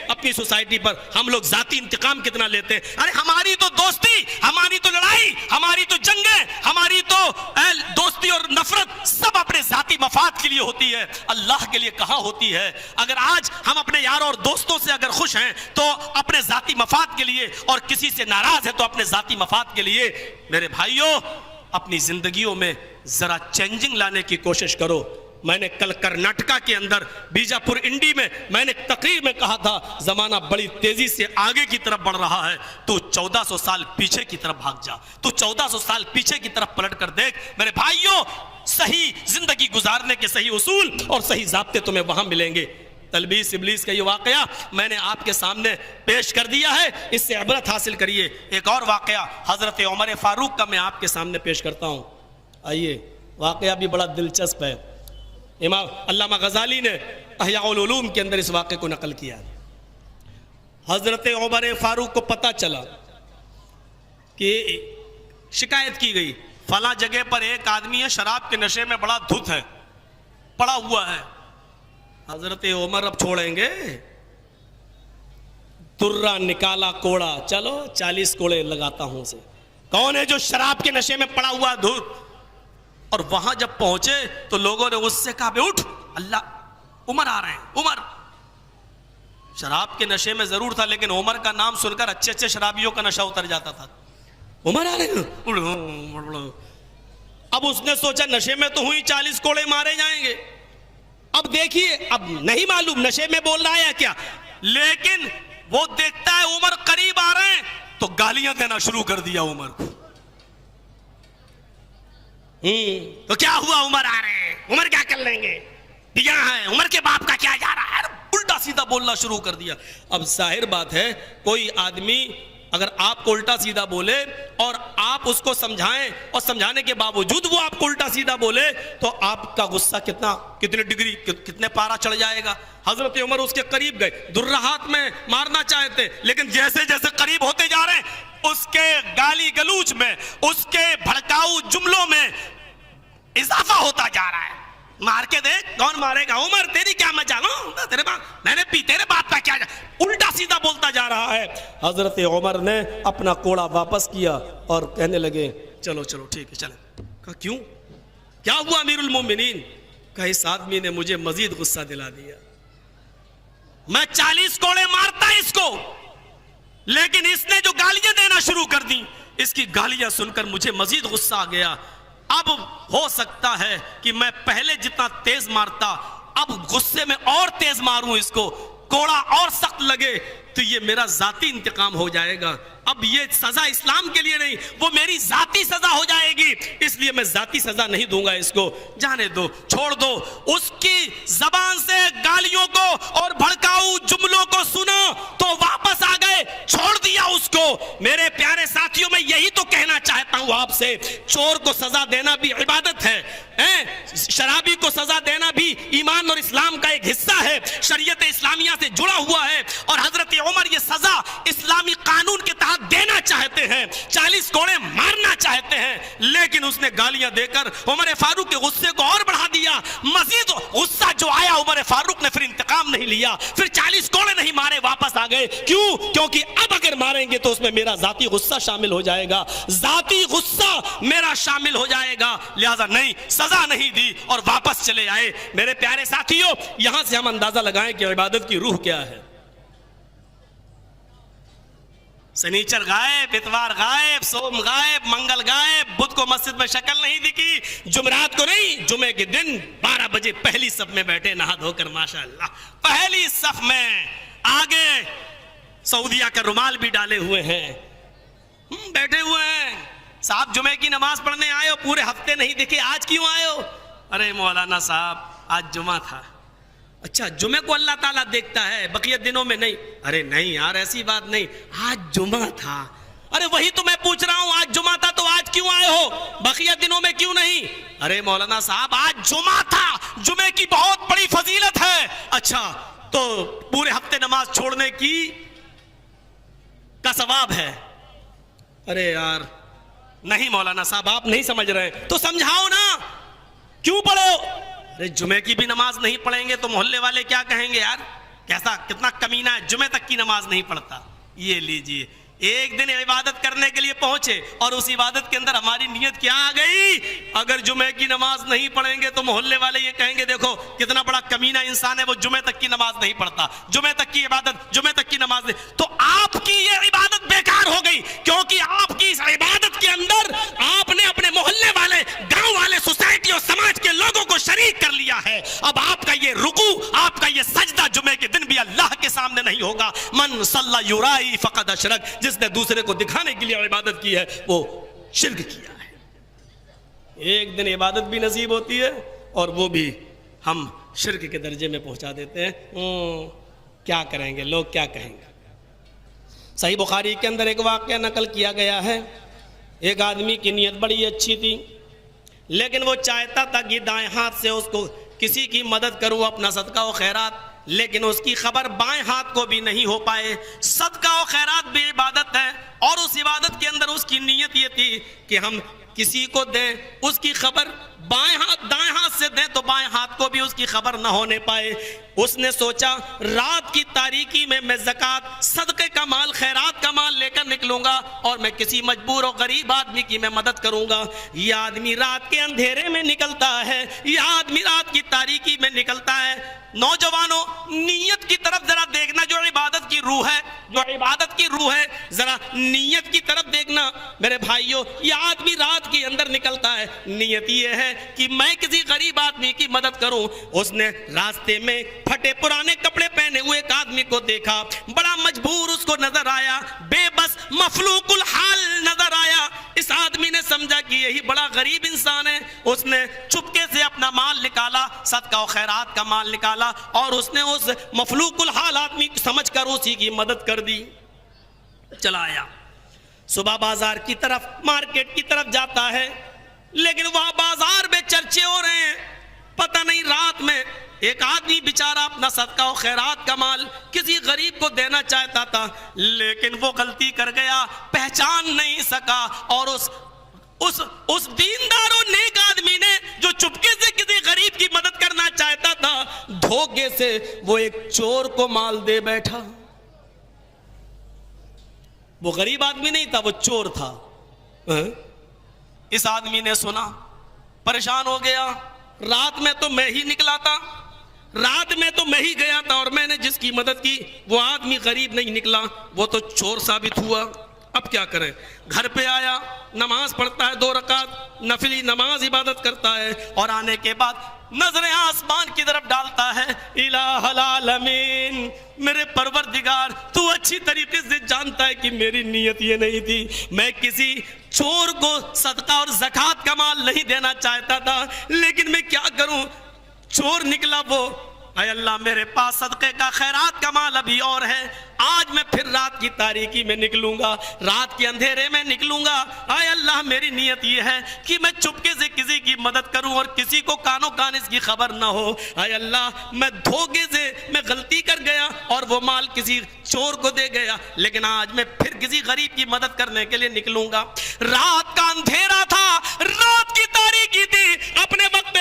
اپنی سوسائٹی پر ہم لوگ ذاتی انتقام کتنا لیتے ہیں. ارے ہماری تو دوستی, ہماری تو لڑائی, ہماری تو جنگیں, ہماری تو دوستی اور نفرت سب اپنے ذاتی مفاد کے لیے ہوتی ہے, اللہ کے لیے کہاں ہوتی ہے. اگر آج ہم اپنے یاروں اور دوستوں سے اگر خوش ہیں تو اپنے ذاتی مفاد کے لیے, اور کسی سے ناراض ہے تو اپنے ذاتی مفاد کے لیے. میرے بھائیوں اپنی زندگیوں میں ذرا چینجنگ لانے کی کوشش کرو. میں نے کل کرناٹکا کے اندر بیجاپور انڈی میں نے تقریر میں کہا تھا زمانہ بڑی تیزی سے آگے کی طرف بڑھ رہا ہے, تو 1400 سال پیچھے کی طرف بھاگ جا, تو 1400 سال پیچھے کی طرف پلٹ کر دیکھ. میرے بھائیوں صحیح زندگی گزارنے کے صحیح اصول اور صحیح ضابطے تمہیں وہاں ملیں گے. تلبیس ابلیس کا یہ واقعہ میں نے آپ کے سامنے پیش کر دیا ہے, اس سے عبرت حاصل کریے. ایک اور واقعہ حضرت عمر فاروق کا میں آپ کے سامنے پیش کرتا ہوں. آئیے, واقعہ بھی بڑا دلچسپ ہے. امام علامہ غزالی نے احیاء العلوم کے اندر اس واقعے کو نقل کیا. حضرت عمر فاروق کو پتہ چلا کہ شکایت کی گئی فلاں جگہ پر ایک آدمی ہے شراب کے نشے میں بڑا دھت ہے, پڑا ہوا ہے. حضرت عمر اب چھوڑیں گے؟ درہ نکالا کوڑا, چلو 40 کوڑے لگاتا ہوں اسے. کون ہے جو شراب کے نشے میں پڑا ہوا دھت؟ اور وہاں جب پہنچے تو لوگوں نے اس سے کہا بے اٹھ, اللہ عمر آ رہے ہیں. عمر شراب کے نشے میں ضرور تھا, لیکن عمر کا نام سن کر اچھے شرابیوں کا نشہ اتر جاتا تھا. عمر آ رہے ہیں. اب اس نے سوچا نشے میں تو ہوئی 40 کوڑے مارے جائیں گے. اب دیکھیے, اب نہیں معلوم نشے میں بول رہا ہے کیا, لیکن وہ دیکھتا ہے عمر قریب آ رہے ہیں تو گالیاں دینا شروع کر دیا عمر کو. تو کیا ہوا، عمر آ رہے ہیں، عمر کیا کر لیں گے، دیا ہے، عمر کے باپ کا کیا جا رہا ہے، الٹا سیدھا بولنا شروع کر دیا. اب ظاہر بات ہے کوئی آدمی اگر آپ کو الٹا سیدھا بولے اور آپ اس کو سمجھائیں اور سمجھانے کے باوجود وہ آپ کو الٹا سیدھا بولے تو آپ کا غصہ کتنے ڈگری، کتنے پارا چڑھ جائے گا. حضرت عمر اس کے قریب گئے، درہ ہاتھ میں مارنا چاہتے، لیکن جیسے جیسے قریب ہوتے جا رہے ہیں اس کے گالی گلوچ میں، اس کے بھڑکاؤ جملوں میں اضافہ ہوتا جا رہا ہے. مار کے دیکھ کون مارے گا، عمر تیری کیا میں جانوں، تیرے باپ میں نے پی، تیرے باپ کا کیا، الٹا سیدھا بولتا جا رہا ہے. حضرت عمر نے اپنا کوڑا واپس کیا اور کہنے لگے چلو چلو ٹھیک ہے چلیں. کہا کیوں، کیا ہوا امیر المومنین؟ کہا اس آدمی نے مجھے مزید غصہ دلا دیا، میں 40 کوڑے مارتا اس کو، لیکن اس نے جو گالیاں دینا شروع کر دی، اس کی گالیاں سن کر مجھے مزید غصہ آ گیا. اب ہو سکتا ہے کہ میں پہلے جتنا تیز مارتا اب غصے میں اور تیز ماروں، اس کو کوڑا اور سخت لگے تو یہ میرا ذاتی انتقام ہو جائے گا. اب یہ سزا اسلام کے لیے نہیں، وہ میری ذاتی سزا ہو جائے گی، اس لیے میں ذاتی سزا نہیں دوں گا، اس کو جانے دو، چھوڑ دو. اس کی زبان سے گالیوں کو اور بھڑکاؤ جملوں کو سنا تو واپس آ گئے، چھوڑ دیا اس کو. میرے پیارے ساتھیوں میں یہی تو کہنا چاہتا ہوں آپ سے، چور کو سزا دینا بھی عبادت ہے، شرابی کو سزا دینا بھی ایمان اور اسلام کا ایک حصہ ہے، شریعت اسلامیہ سے جڑا ہوا ہے. اور حضرت عمر یہ سزا اسلامی قانون کے تحت دینا چاہتے ہیں، 40 کوڑے مارنا چاہتے ہیں، لیکن اس نے گالیاں دے کر عمر فاروق کے غصے کو اور بڑھا دیا. مزید غصہ جو آیا عمر فاروق نے پھر انتقام نہیں لیا، پھر 40 کوڑے نہیں مارے، واپس آ گئے. کیوں؟ کیونکہ اب اگر ماریں گے تو اس میں میرا ذاتی غصہ شامل ہو جائے گا، ذاتی غصہ میرا شامل ہو جائے گا، لہذا نہیں، سزا نہیں دی اور واپس چلے آئے. میرے پیارے ساتھیوں، یہاں سے ہم اندازہ لگائیں کہ عبادت کی روح کیا ہے. سنیچر غائب، اتوار غائب، سوم غائب، منگل غائب، بدھ کو مسجد میں شکل نہیں دکھی، جمعرات کو نہیں، جمعے کے دن 12 بجے پہلی صف میں بیٹھے نہا دھو کر، ماشاءاللہ پہلی صف میں، آگے سعودیہ کا رومال بھی ڈالے ہوئے ہیں، بیٹھے ہوئے ہیں. صاحب جمعے کی نماز پڑھنے آئے ہو، پورے ہفتے نہیں دکھے، آج کیوں آئے ہو؟ ارے مولانا صاحب آج جمعہ تھا. اچھا جمعے کو اللہ تعالیٰ دیکھتا ہے، بقیہ دنوں میں نہیں؟ ارے نہیں یار ایسی بات نہیں، آج جمعہ تھا. ارے وہی تو میں پوچھ رہا ہوں، آج جمعہ تھا تو آج کیوں آئے ہو، بقیہ دنوں میں کیوں نہیں؟ ارے مولانا صاحب آج جمعہ تھا، جمعے کی بہت بڑی فضیلت ہے. اچھا تو پورے ہفتے نماز چھوڑنے کا ثواب ہے. ارے یار نہیں مولانا صاحب آپ نہیں سمجھ رہے، تو سمجھاؤ نا، کیوں پڑھے ہو؟ ارے جمعے کی بھی نماز نہیں پڑھیں گے تو محلے والے کیا کہیں گے، یار کیسا کتنا کمینہ ہے، جمعے تک کی نماز نہیں پڑھتا. یہ لیجئے، ایک دن عبادت کرنے کے لیے پہنچے اور اس عبادت کے اندر ہماری نیت کیا آ گئی، اگر جمعے کی نماز نہیں پڑھیں گے تو محلے والے یہ کہیں گے دیکھو کتنا بڑا کمینہ انسان ہے، وہ جمعے تک کی نماز نہیں پڑھتا، جمعے تک کی عبادت، جمعے تک کی نماز نہیں. تو آپ کی یہ عبادت بیکار ہو گئی، کیونکہ آپ کی اس عبادت کے اندر آپ نے اپنے محلے والے، گاؤں والے، سوسائٹی اور سماج کے لوگوں کو شریک کر لیا ہے. اب آپ کا یہ رکوع، آپ کا یہ سجدہ جمعے کے دن بھی اللہ کے سامنے نہیں ہوگا. من صلی یرائی فقد اشرک، جس نے دوسرے کو دکھانے کے لیے عبادت کی ہے وہ شرک کیا ہے. ایک دن عبادت بھی نصیب ہوتی ہے اور وہ بھی ہم شرک کے درجے میں پہنچا دیتے ہیں. کیا کریں گے لوگ، کیا کہیں گے. صحیح بخاری کے اندر ایک واقعہ نقل کیا گیا ہے. ایک آدمی کی نیت بڑی اچھی تھی، لیکن وہ چاہتا تھا کہ دائیں ہاتھ سے اس کو کسی کی مدد کروں، اپنا صدقہ و خیرات، لیکن اس کی خبر بائیں ہاتھ کو بھی نہیں ہو پائے. صدقہ و خیرات بھی عبادت ہے، اور اس عبادت کے اندر اس کی نیت یہ تھی کہ ہم کسی کو دیں، اس کی خبر بائیں ہاتھ دائیں ہاتھ سے دیں تو بائیں ہاتھ کو بھی اس کی خبر نہ ہونے پائے. اس نے سوچا رات کی تاریکی میں زکوٰۃ، صدقے کا مال، خیرات کا مال لے کر نکلوں گا اور میں کسی مجبور اور غریب آدمی کی میں مدد کروں گا. یہ آدمی رات کے اندھیرے میں نکلتا ہے، یہ آدمی رات کی تاریکی میں نکلتا ہے. نوجوانوں نیت کی طرف ذرا دیکھنا، جو عبادت کی روح ہے، جو عبادت کی روح ہے، ذرا نیت کی طرف دیکھنا. میرے بھائیوں یہ آدمی رات کے اندر نکلتا ہے، نیت یہ ہے کہ میں کسی غریب آدمی کی مدد کروں. اس نے راستے میں پھٹے پرانے کپڑے پہنے ہوئے ایک آدمی آدمی کو دیکھا، بڑا مجبور اس کو نظر آیا، بے بس مفلوق الحال نظر آیا۔ اس آدمی نے سمجھا کہ یہی بڑا غریب انسان ہے۔ اس نے چپکے سے اپنا مال نکالا، صدقہ و خیرات کا مال نکالا، اور اس نے اس مفلوق الحال آدمی سمجھ کر اسی کی مدد کر دی۔ چلا آیا، صبح بازار کی طرف، مارکیٹ کی طرف جاتا ہے، لیکن وہاں بازار میں چرچے ہو رہے ہیں۔ پتہ نہیں رات میں ایک آدمی بیچارہ اپنا صدقہ و خیرات کا مال کسی غریب کو دینا چاہتا تھا، لیکن وہ غلطی کر گیا، پہچان نہیں سکا، اور اس دیندار و نیک آدمی نے جو چپکے سے کسی غریب کی مدد کرنا چاہتا تھا، دھوکے سے وہ ایک چور کو مال دے بیٹھا۔ وہ غریب آدمی نہیں تھا، وہ چور تھا۔ اس آدمی نے سنا، پریشان ہو گیا۔ رات میں تو میں ہی نکلا تھا، رات میں تو میں ہی گیا تھا، اور میں نے جس کی مدد کی وہ آدمی غریب نہیں نکلا، وہ تو چور ثابت ہوا۔ اب کیا کریں؟ گھر پہ آیا، نماز پڑھتا ہے 2 رکعت نفلی نماز عبادت کرتا ہے، اور آنے کے بعد نظریں آسمان کی طرف ڈالتا ہے۔ الہ العالمین، میرے پروردگار تو اچھی طریقے سے جانتا ہے کہ میری نیت یہ نہیں تھی، میں کسی چور کو صدقہ اور زکوٰۃ کا مال نہیں دینا چاہتا تھا، لیکن میں کیا کروں، چور نکلا وہ۔ اے اللہ، میرے پاس صدقے کا خیرات کا مال ابھی اور ہے، آج میں پھر رات کی تاریکی میں نکلوں گا، رات کے اندھیرے میں نکلوں گا۔ اے اللہ، میری نیت یہ ہے کہ میں چپکے سے کسی کی مدد کروں اور کسی کو کانوں کان اس کی خبر نہ ہو۔ اے اللہ، میں دھوکے سے میں غلطی کر گیا اور وہ مال کسی چور کو دے گیا، لیکن آج میں پھر کسی غریب کی مدد کرنے کے لیے نکلوں گا۔ رات کا اندھیرا تھا، رات کی تاریکی تھی، اپنے وقت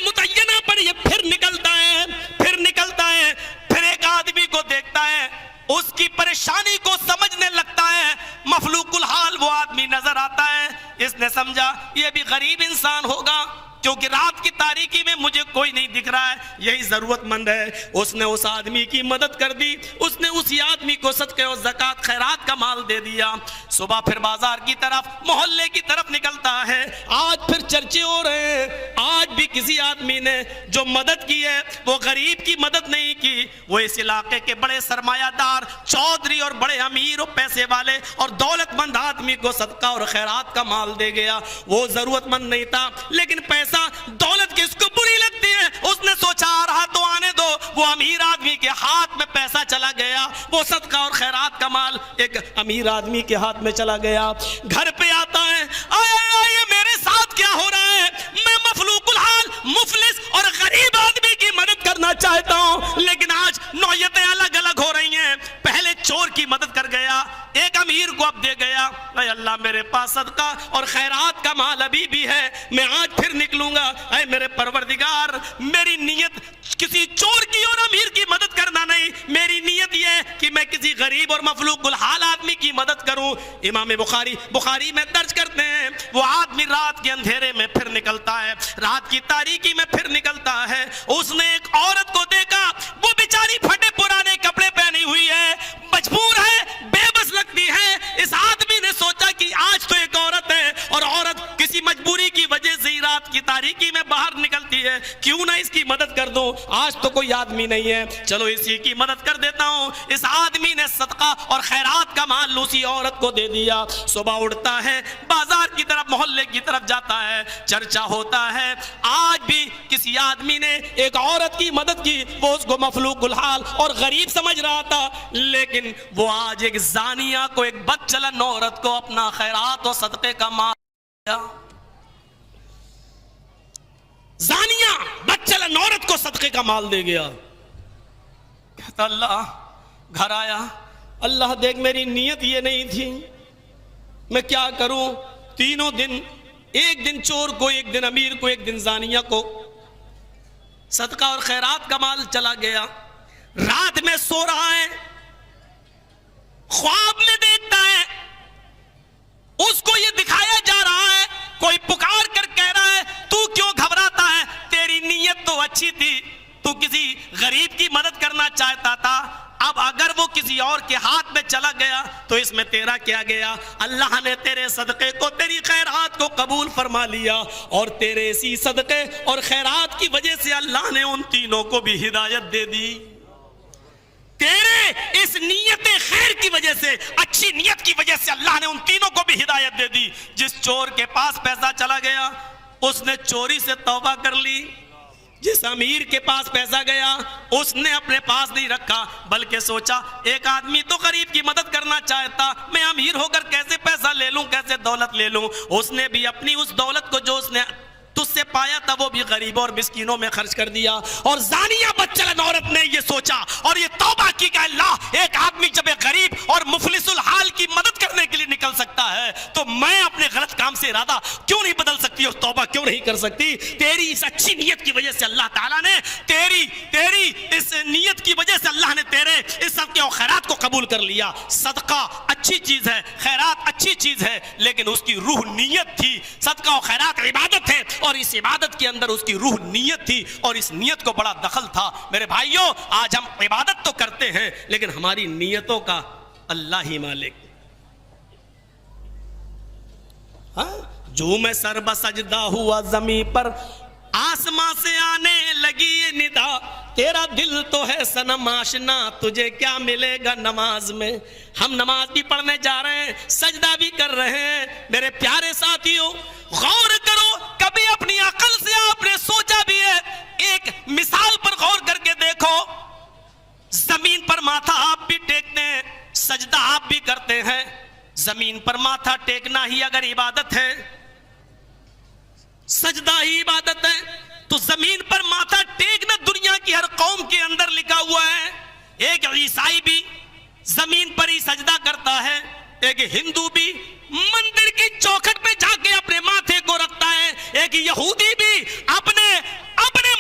متعینہ پر یہ پھر نکلتا ہے، پھر ایک آدمی کو دیکھتا ہے، اس کی پریشانی کو سمجھنے لگتا ہے۔ مفلوق الحال وہ آدمی نظر آتا ہے۔ اس نے سمجھا یہ بھی غریب انسان ہوگا، کیونکہ رات کی تاریکی میں مجھے کوئی نہیں دکھ رہا ہے، یہی ضرورت مند ہے۔ اس نے اس آدمی کی مدد کر دی، اس نے اسی آدمی کو صدقے اور زکوٰۃ خیرات کا مال دے دیا۔ صبح پھر بازار کی طرف، محلے کی طرف نکلتا ہے۔ آج پھر چرچے ہو رہے ہیں، آج بھی کسی آدمی نے جو مدد کی ہے وہ غریب کی مدد نہیں کی، وہ اس علاقے کے بڑے سرمایہ دار چودھری اور بڑے امیر و پیسے والے اور دولت مند آدمی کو صدقہ اور خیرات کا مال دے گیا۔ وہ ضرورت مند نہیں تھا، لیکن پیسہ دولت کس کو بری لگتی ہے؟ اس نے سوچا آ رہا تو آنے دو۔ وہ امیر آدمی کے ہاتھ میں پیسہ چلا گیا، وہ صدقہ اور خیرات کا مال ایک امیر آدمی کے ہاتھ میں چلا گیا۔ گھر پہ آتا ہے، یہ میرے ساتھ کیا ہو رہا ہے؟ میں مفلوق الحال مفلس اور غریب آدمی کی مدد کرنا چاہتا ہوں، لیکن آج نوعیتیں الگ الگ ہو رہی ہیں۔ پہلے چور کی مدد کر گیا، ایک امیر کو اب دے گیا۔ اے اللہ، میرے پاس صدقہ اور خیرات کا مال ابھی بھی ہے، میں آج پھر نکلوں گا۔ اے میرے پروردگار، میری نیت کسی چور کی اور امیر کی مدد کرنا نہیں، میری نیت یہ ہے کہ میں کسی غریب اور مفلوق الحال آدمی کی مدد کروں۔ امام بخاری میں درج کرتے ہیں، وہ آدمی رات کے اندھیرے میں پھر نکلتا ہے، رات کی تاریکی میں پھر نکلتا ہے۔ اس نے ایک عورت کو دیکھا، وہ بیچاری پھٹے پرانے کپڑے پہنی ہوئی ہے، مجبور ہے، بے بس لگتی ہے۔ اس آدمی نے سوچا کہ آج تو ایک عورت ہے، اور عورت کسی مجبوری کی وجہ سے ہی رات کی تاریکی میں باہر نکلتی ہے، کیوں نہ اس کی مدد کر دوں، آج تو کوئی آدمی نہیں ہے، چلو اسی کی مدد کر دیتا ہوں۔ اس آدمی نے صدقہ اور خیرات کا مال اسی عورت کو دے دیا۔ صبح اٹھتا ہے، بازار کی طرف، محلے کی طرف جاتا ہے، چرچا ہوتا ہے، آج بھی کسی آدمی نے ایک عورت کی مدد کی، وہ اس کو مفلوق الحال اور غریب سمجھ رہا تھا، لیکن وہ آج ایک زانیہ کو، ایک بد چلن عورت کو اپنا خیرات اور صدقے کا مال دیا۔ زانیہ بد چلن عورت کو صدقے کا مال دے گیا۔ کہتا اللہ، گھر آیا، اللہ دیکھ میری نیت یہ نہیں تھی، میں کیا کروں؟ تینوں دن، ایک دن چور کو، ایک دن امیر کو، ایک دن زانیہ کو صدقہ اور خیرات کا مال چلا گیا۔ رات میں سو رہا ہے، خواب میں دیکھتا ہے، اس کو یہ دکھایا جا رہا ہے، کوئی پکار کر کہہ رہا ہے، تو کیوں گھبراتا ہے؟ تیری نیت تو اچھی تھی، تو کسی غریب کی مدد کرنا چاہتا تھا، اب اگر وہ کسی اور کے ہاتھ میں چلا گیا تو اس میں تیرا کیا گیا؟ اللہ نے تیرے صدقے کو، تیری خیرات کو قبول فرما لیا، اور تیرے اسی صدقے اور خیرات کی وجہ سے اللہ نے ان تینوں کو بھی ہدایت دے دی۔ اس نیت خیر کی وجہ سے, اچھی نیت کی وجہ سے اللہ نے ان تینوں کو بھی ہدایت دے دی. جس چور کے پاس پیسہ چلا گیا اس نے چوری سے توبہ کر لی, جس امیر کے پاس پیسہ گیا اس نے اپنے پاس نہیں رکھا بلکہ سوچا ایک آدمی تو غریب کی مدد کرنا چاہتا, میں امیر ہو کر کیسے پیسہ لے لوں, کیسے دولت لے لوں. اس نے بھی اپنی اس دولت کو جو اس نے تجھ سے پایا تھا وہ بھی غریبوں اور مسکینوں میں خرچ کر دیا. اور زانیہ بدچلن عورت نے یہ سوچا اور یہ توبہ کی کہ اللہ ایک آدمی جب ایک غریب اور مفلس الحال کی مدد کرنے کے لیے نکل سکتا ہے تو میں اپنے غلط کام سے ارادہ کیوں نہیں بدل سکتی اور توبہ کیوں نہیں کر سکتی. تیری اس اچھی نیت کی وجہ سے اللہ تعالیٰ نے تیری اس نیت کی وجہ سے اللہ نے تیرے اس صدقے و خیرات کو قبول کر لیا. صدقہ اچھی چیز ہے, خیرات اچھی چیز ہے, لیکن اس کی روح نیت تھی. صدقہ و خیرات عبادت ہے اور اس عبادت کے اندر اس کی روح نیت تھی اور اس نیت کو بڑا دخل تھا. میرے بھائیوں, آج ہم عبادت تو کرتے ہیں لیکن ہماری نیتوں کا اللہ ہی مالک. جو میں سر بسجدہ ہوا زمین پر, آسماں سے آنے لگی یہ ندا, تیرا دل تو ہے صنم آشنا, تجھے کیا ملے گا نماز میں. ہم نماز بھی پڑھنے جا رہے ہیں, سجدہ بھی کر رہے ہیں. میرے پیارے ساتھیوں, غور کرو, کبھی اپنی عقل سے آپ نے سوچا بھی ہے؟ ایک مثال پر غور کر کے دیکھو. زمین پر ماتھا آپ بھی ٹیکتے ہیں, سجدہ آپ بھی کرتے ہیں. زمین پر ماتھا ٹیکنا ہی اگر عبادت ہے, سجدہ ہی عبادت ہے, تو زمین پر ماتھا ٹیکنا دنیا کی ہر قوم کے اندر لکھا ہوا ہے. ایک عیسائی بھی زمین پر ہی سجدہ کرتا ہے, ایک ہندو بھی مندر کی چوکھٹ پہ جا کے اپنے ماتھے کو رکھتا ہے, ایک یہودی بھی اپنے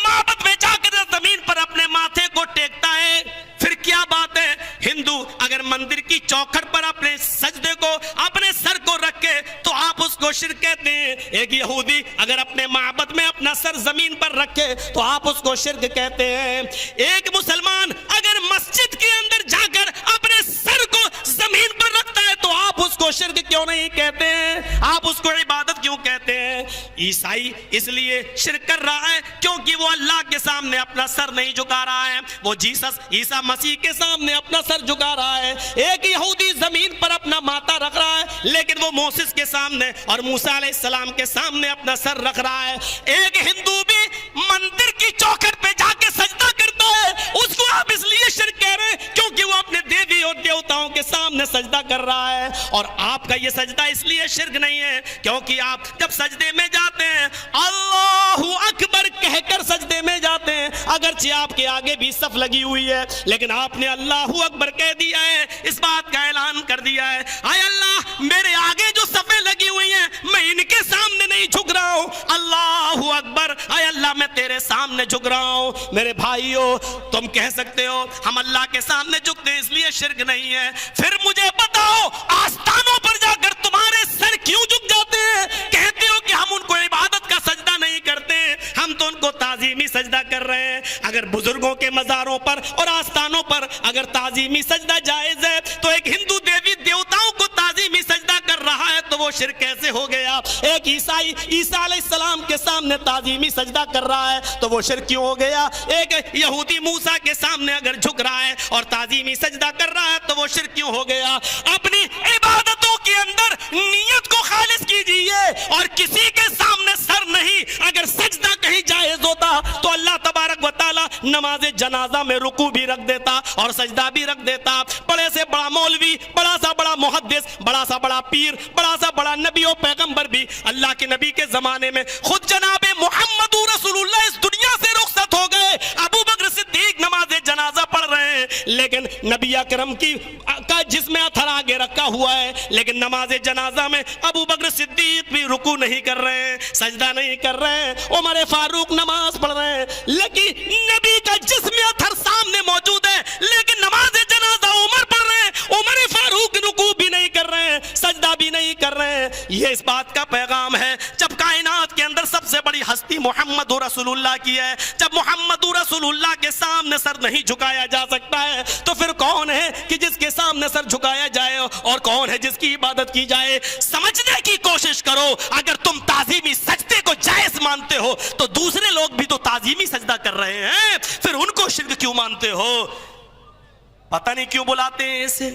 معبد میں جا کر زمین پر اپنے ماتھے کو ٹیکتا ہے. پھر کیا بات ہے, ہندو اگر مندر کی چوکھٹ پر اپنے سجدے کو, اپنے سر کو رکھے تو آپ اس کو شرک کہتے ہیں. ایک یہودی اگر اپنے معبد میں اپنا سر زمین پر رکھے تو آپ اس کو شرک کہتے ہیں. ایک مسلمان اگر مسجد کے اندر جا کر اپنے سر کو زمین پر رکھتا ہے تو آپ اس کو شرک کیوں نہیں کہتے ہیں, آپ اس کو عبادت کیوں کہتے ہیں. عیسائی اس لیے شرک کر رہا ہے کیونکہ وہ اللہ کے سامنے اپنا سر نہیں جھکا رہا ہے, وہ عیسیٰ مسیح کے سامنے اپنا سر جھکا رہا ہے. ایک یہودی زمین پر اپنا ماتھا رکھ رہا ہے لیکن وہ موسیٰ کے سامنے اور موسیٰ علیہ السلام کے سامنے اپنا سر رکھ رہا ہے. ایک ہندو بھی مندر کی چوکھٹ پہ جا کے سجدہ کرتا ہے, اس کو آپ اس لیے شرک کہہ رہے ہیں کیونکہ وہ اپنے دیوی اور دیوتاؤں کے سامنے سجدہ کر رہا ہے. اور آپ کا یہ سجدہ اس لیے شرک نہیں ہے کیونکہ آپ جب سجدے میں جاتے ہیں اللہ اکبر کہہ کر سجدے میں جاتے ہیں, اگرچہ آپ کے آگے بھی صف لگی ہوئی ہے لیکن آپ نے اللہ اکبر کہہ دیا ہے, اس بات کا اعلان کر دیا ہے, اے اللہ میرے آگے جو صفیں لگی ہوئی ہیں میں ان کے سامنے نہیں جھک رہا ہوں, اللہ اکبر, اے اللہ میں تیرے سامنے جھک رہا ہوں. میرے بھائیو, تم کہہ سکتے ہو ہم اللہ کے سامنے جھکتے ہیں اس لیے شرک نہیں ہے. پھر مجھے بتاؤ آستانوں پر جا کر تمہارے سر کیوں جھک جاتے ہیں؟ کہتے ہو کہ ہم ان کو عبادت کا سجدہ نہیں کرتے, ہم تو ان کو تعظیمی سجدہ کر رہے ہیں. اگر بزرگوں کے مزاروں پر اور آستانوں پر اگر تعظیمی سجدہ جائز ہے تو ایک ہندو دیوی دیوتاؤں کو تعظیمی سجدہ کر رہا ہے تو وہ شرک کیسے ہو گیا؟ ایک عیسائی عیسیٰ علیہ السلام کے سامنے تعظیمی سجدہ کر رہا ہے تو وہ شرک کیوں ہو گیا؟ ایک یہودی موسیٰ کے سامنے اگر جھک رہا ہے اور تعظیمی سجدہ کر رہا ہے تو وہ شرک کیوں ہو گیا؟ اپنی عبادتوں کے اندر نیت کو خالص کیجئے اور کسی کے سامنے سر نہیں. اگر سجدہ کہیں جائز ہوتا تو اللہ تبارک و تعالی نماز جنازہ میں رکوع بھی رکھ دیتا اور سجدہ بھی رکھ دیتا. بڑے سے بڑا مولوی, بڑا سا بڑا محدث, بڑا سا بڑا پیر, بڑا سا بڑا نبی و پیغمبر بھی اللہ کے نبی کے زمانے میں خود جناب محمد رسول اللہ اس دنیا سے رخصت ہو گئے. ابو بکر صدیق نماز جنازہ پڑھ رہے ہیں لیکن نبی اکرم کا جسم اتھر آگے رکھا ہوا ہے, لیکن نماز جنازہ میں ابو بکر صدیق بھی رکوع نہیں کر رہے ہیں, سجدہ نہیں کر رہے ہیں. عمر فاروق نماز پڑھ رہے ہیں لیکن نبی کا جسم اتھر سامنے موجود ہے لیکن نماز جنازہ عمر پڑھ رہے ہیں, عمر فاروق رکوع بھی نہیں کر رہے ہیں, سجدہ بھی نہیں کر رہے ہیں. یہ اس بات کا پیغام ہے جب کائنات کے اندر سب سے بڑی ہستی محمد رسول اللہ کی ہے, جب محمد رسول اللہ کے سامنے سر نہیں جھکایا جا سکتا ہے تو پھر کون ہے کہ جس کے سامنے سر جھکایا جائے اور کون ہے جس کی عبادت کی جائے؟ سمجھنے کی کوشش کرو. اگر تم تعظیمی سجدے کو جائز مانتے ہو تو دوسرے لوگ بھی تو تعظیمی سجدہ کر رہے ہیں, پھر ان کو شرک کیوں مانتے ہو؟ پتہ نہیں کیوں بلاتے ہیں اسے.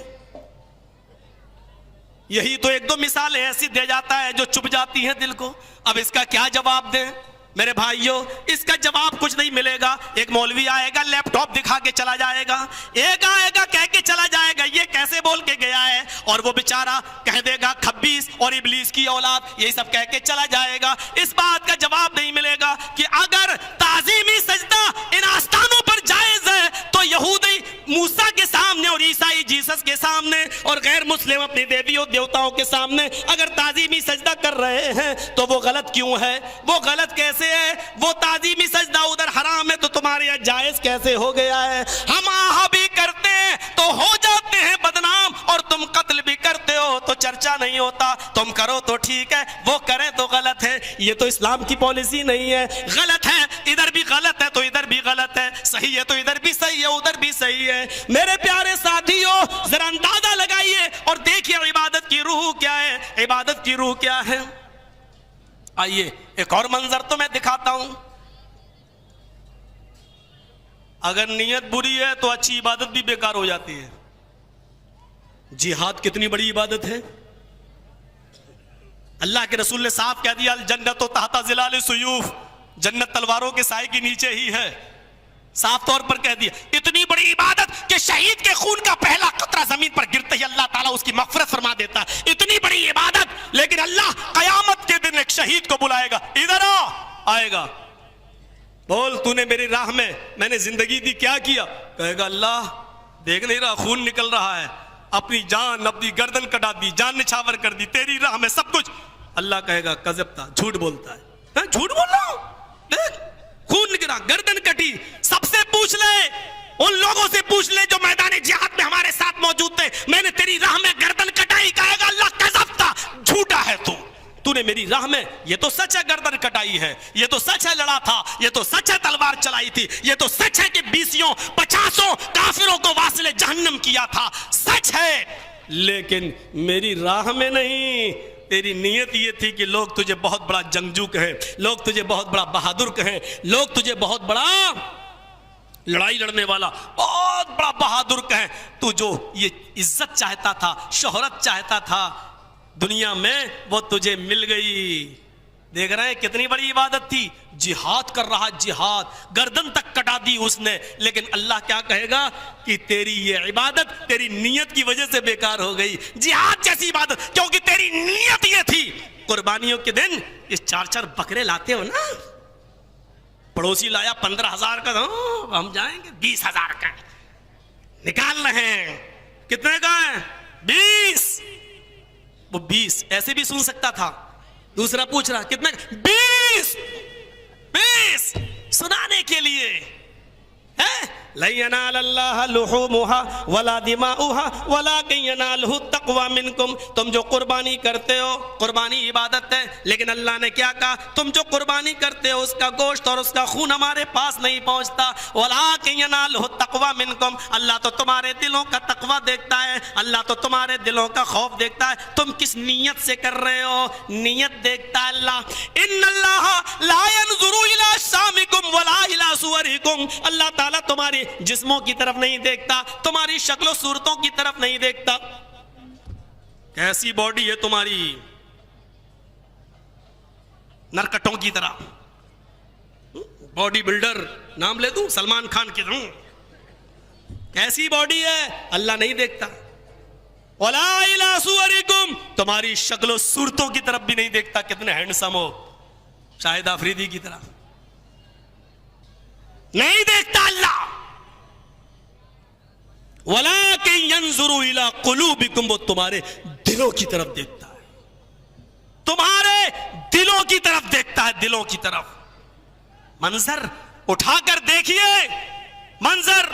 یہی تو ایک دو مثالیں ایسی دے جاتا ہے جو چپ جاتی ہیں دل کو. اب اس کا کیا جواب دیں میرے بھائیوں؟ اس کا جواب کچھ نہیں ملے گا. ایک مولوی آئے گا لیپ ٹاپ دکھا کے چلا جائے گا, ایک آئے گا کہہ کے چلا جائے گا یہ کیسے بول کے گیا ہے, اور وہ بیچارہ کہہ دے گا خبیث اور ابلیس کی اولاد, یہی سب کہہ کے چلا جائے گا. اس بات کا جواب نہیں ملے گا کہ اگر تعظیمی سجدہ ان آستانوں پر جائز ہے تو یہودی موسیٰ کے سامنے اور عیسائی جیسس کے سامنے اور غیر مسلم اپنی دیویوں دیوتاؤں کے سامنے اگر تعظیمی سجدہ کر رہے ہیں تو وہ غلط کیوں ہے؟ وہ غلط کیسے ہے؟ وہ تعظیمی سجدہ ادھر حرام ہے تو تمہارے یہاں جائز کیسے ہو گیا ہے؟ ہم آہا بھی کرتے ہیں تو ہو جاتے ہیں بدنام, اور تم قتل بھی کرتے ہو تو چرچا نہیں ہوتا. تم کرو تو ٹھیک ہے, وہ کریں تو غلط ہے. یہ تو اسلام کی پالیسی نہیں ہے. غلط ہے ادھر بھی غلط ہے تو ادھر بھی غلط ہے, صحیح ہے تو ادھر بھی صحیح ہے ادھر بھی صحیح ہے. میرے پیارے ساتھیوں ذرا اندازہ لگائیے اور دیکھیے عبادت کی روح کیا ہے, عبادت کی روح کیا ہے. آئیے ایک اور منظر تو میں دکھاتا ہوں. اگر نیت بری ہے تو اچھی عبادت بھی بیکار ہو جاتی ہے. جہاد کتنی بڑی عبادت ہے. اللہ کے رسول نے صاف کہہ دیا الجنت تحت ظلال سیوف, جنت تلواروں کے سائے کے نیچے ہی ہے. صاف طور پر کہہ دیا. اتنی بڑی عبادت کہ شہید کے خون کا پہلا قطرہ زمین پر گرتے ہی اللہ تعالیٰ اس کی مغفرت فرما دیتا ہے. اتنی بڑی عبادت, لیکن اللہ قیامت کے دن ایک شہید کو بلائے گا, ادھر آئے گا, بول تو نے میری راہ میں نے زندگی دی کیا کیا؟ کہے گا اللہ دیکھ نہیں رہا خون نکل رہا ہے, اپنی جان اپنی گردن کٹا دی, جان نچھاور کر دی, تیری راہ میں سب کچھ. اللہ کہے گا کذبتا, جھوٹ بولتا ہے, جھوٹ بول رہا ہوں, دیکھ خون نکلا, گردن کٹی. سب سے پوچھ لے, ان لوگوں سے پوچھ لے جو میدان جہاد میں ہمارے ساتھ موجود تھے, میں نے تیری راہ میں گردن کٹائی. کہے گا اللہ کذبتا, جھوٹا ہے تو نے میری راہ میں, یہ تو سچ ہے گردن کٹائی ہے, یہ تو سچ ہے لڑا تھا, یہ تو سچ ہے تلوار چلائی تھی, یہ تو سچ ہے کہ 20-50 کافروں کو واصل جہنم کیا تھا, سچ ہے, لیکن میری راہ میں نہیں. تیری نیت یہ تھی کہ لوگ تجھے بہت بڑا جنگجو کہیں, لوگ تجھے بہت بڑا بہادر کہیں, لوگ تجھے بہت بڑا لڑائی لڑنے والا, بہت بڑا بہادر کہیں. تو جو یہ عزت چاہتا تھا, شہرت چاہتا تھا دنیا میں, وہ تجھے مل گئی. دیکھ رہے ہیں کتنی بڑی عبادت تھی. جہاد کر رہا, جہاد گردن تک کٹا دی اس نے, لیکن اللہ کیا کہے گا کہ تیری یہ عبادت تیری نیت کی وجہ سے بیکار ہو گئی. جہاد جیسی عبادت, کیونکہ تیری نیت یہ تھی. قربانیوں کے دن یہ 4 بکرے لاتے ہو نا, پڑوسی لایا 15,000 کا, ہم جائیں گے 20,000 کا نکال رہے ہیں. کتنے کا ہے؟ 20. وہ 20 ایسے بھی سن سکتا تھا. دوسرا پوچھ رہا کتنے؟ 20 سنانے کے لیے. لَن يَنَالَ اللَّهَ لُحُومُهَا وَلَا دِمَاؤُهَا وَلَكِنْ يَنَالُهُ التَّقْوَى مِنْكُمْ. تم جو قربانی کرتے ہو, قربانی عبادت ہے, لیکن اللہ نے کیا کہا؟ تم جو قربانی کرتے ہو اس کا گوشت اور اس کا خون ہمارے پاس نہیں پہنچتا. وَلَكِنْ يَنَالُهُ التَّقْوَى مِنْكُمْ. اللہ تو تمہارے دلوں کا تقوی دیکھتا ہے, اللہ تو تمہارے دلوں کا خوف دیکھتا ہے. تم کس نیت سے کر رہے ہو, نیت دیکھتا ہے اللہ. إِنَّ اللَّهَ لَا يَنْظُرُ إِلَىٰ أَجْسَامِكُمْ وَلَا إِلَىٰ صُوَرِكُمْ. اللہ تعالیٰ تمہاری جسموں کی طرف نہیں دیکھتا, تمہاری شکل و صورتوں کی طرف نہیں دیکھتا. کیسی باڈی ہے تمہاری, نرکٹوں کی طرح. باڈی بلڈر نام لے دوں, سلمان خان کی طرح. کیسی باڈی ہے اللہ نہیں دیکھتا. وَلَا إِلَىٰ صُوَرِكُمْ. تمہاری شکل و صورتوں کی طرف بھی نہیں دیکھتا, کتنے ہینڈسم ہو, شاہد آفریدی کی طرح نہیں دیکھتا اللہ. وَلَكِنْ يَنْظُرُ إِلَىٰ قُلُوبِكُمْ. وہ تمہارے دلوں کی طرف دیکھتا ہے, تمہارے دلوں کی طرف دیکھتا ہے, دلوں کی طرف. منظر اٹھا کر دیکھیے, منظر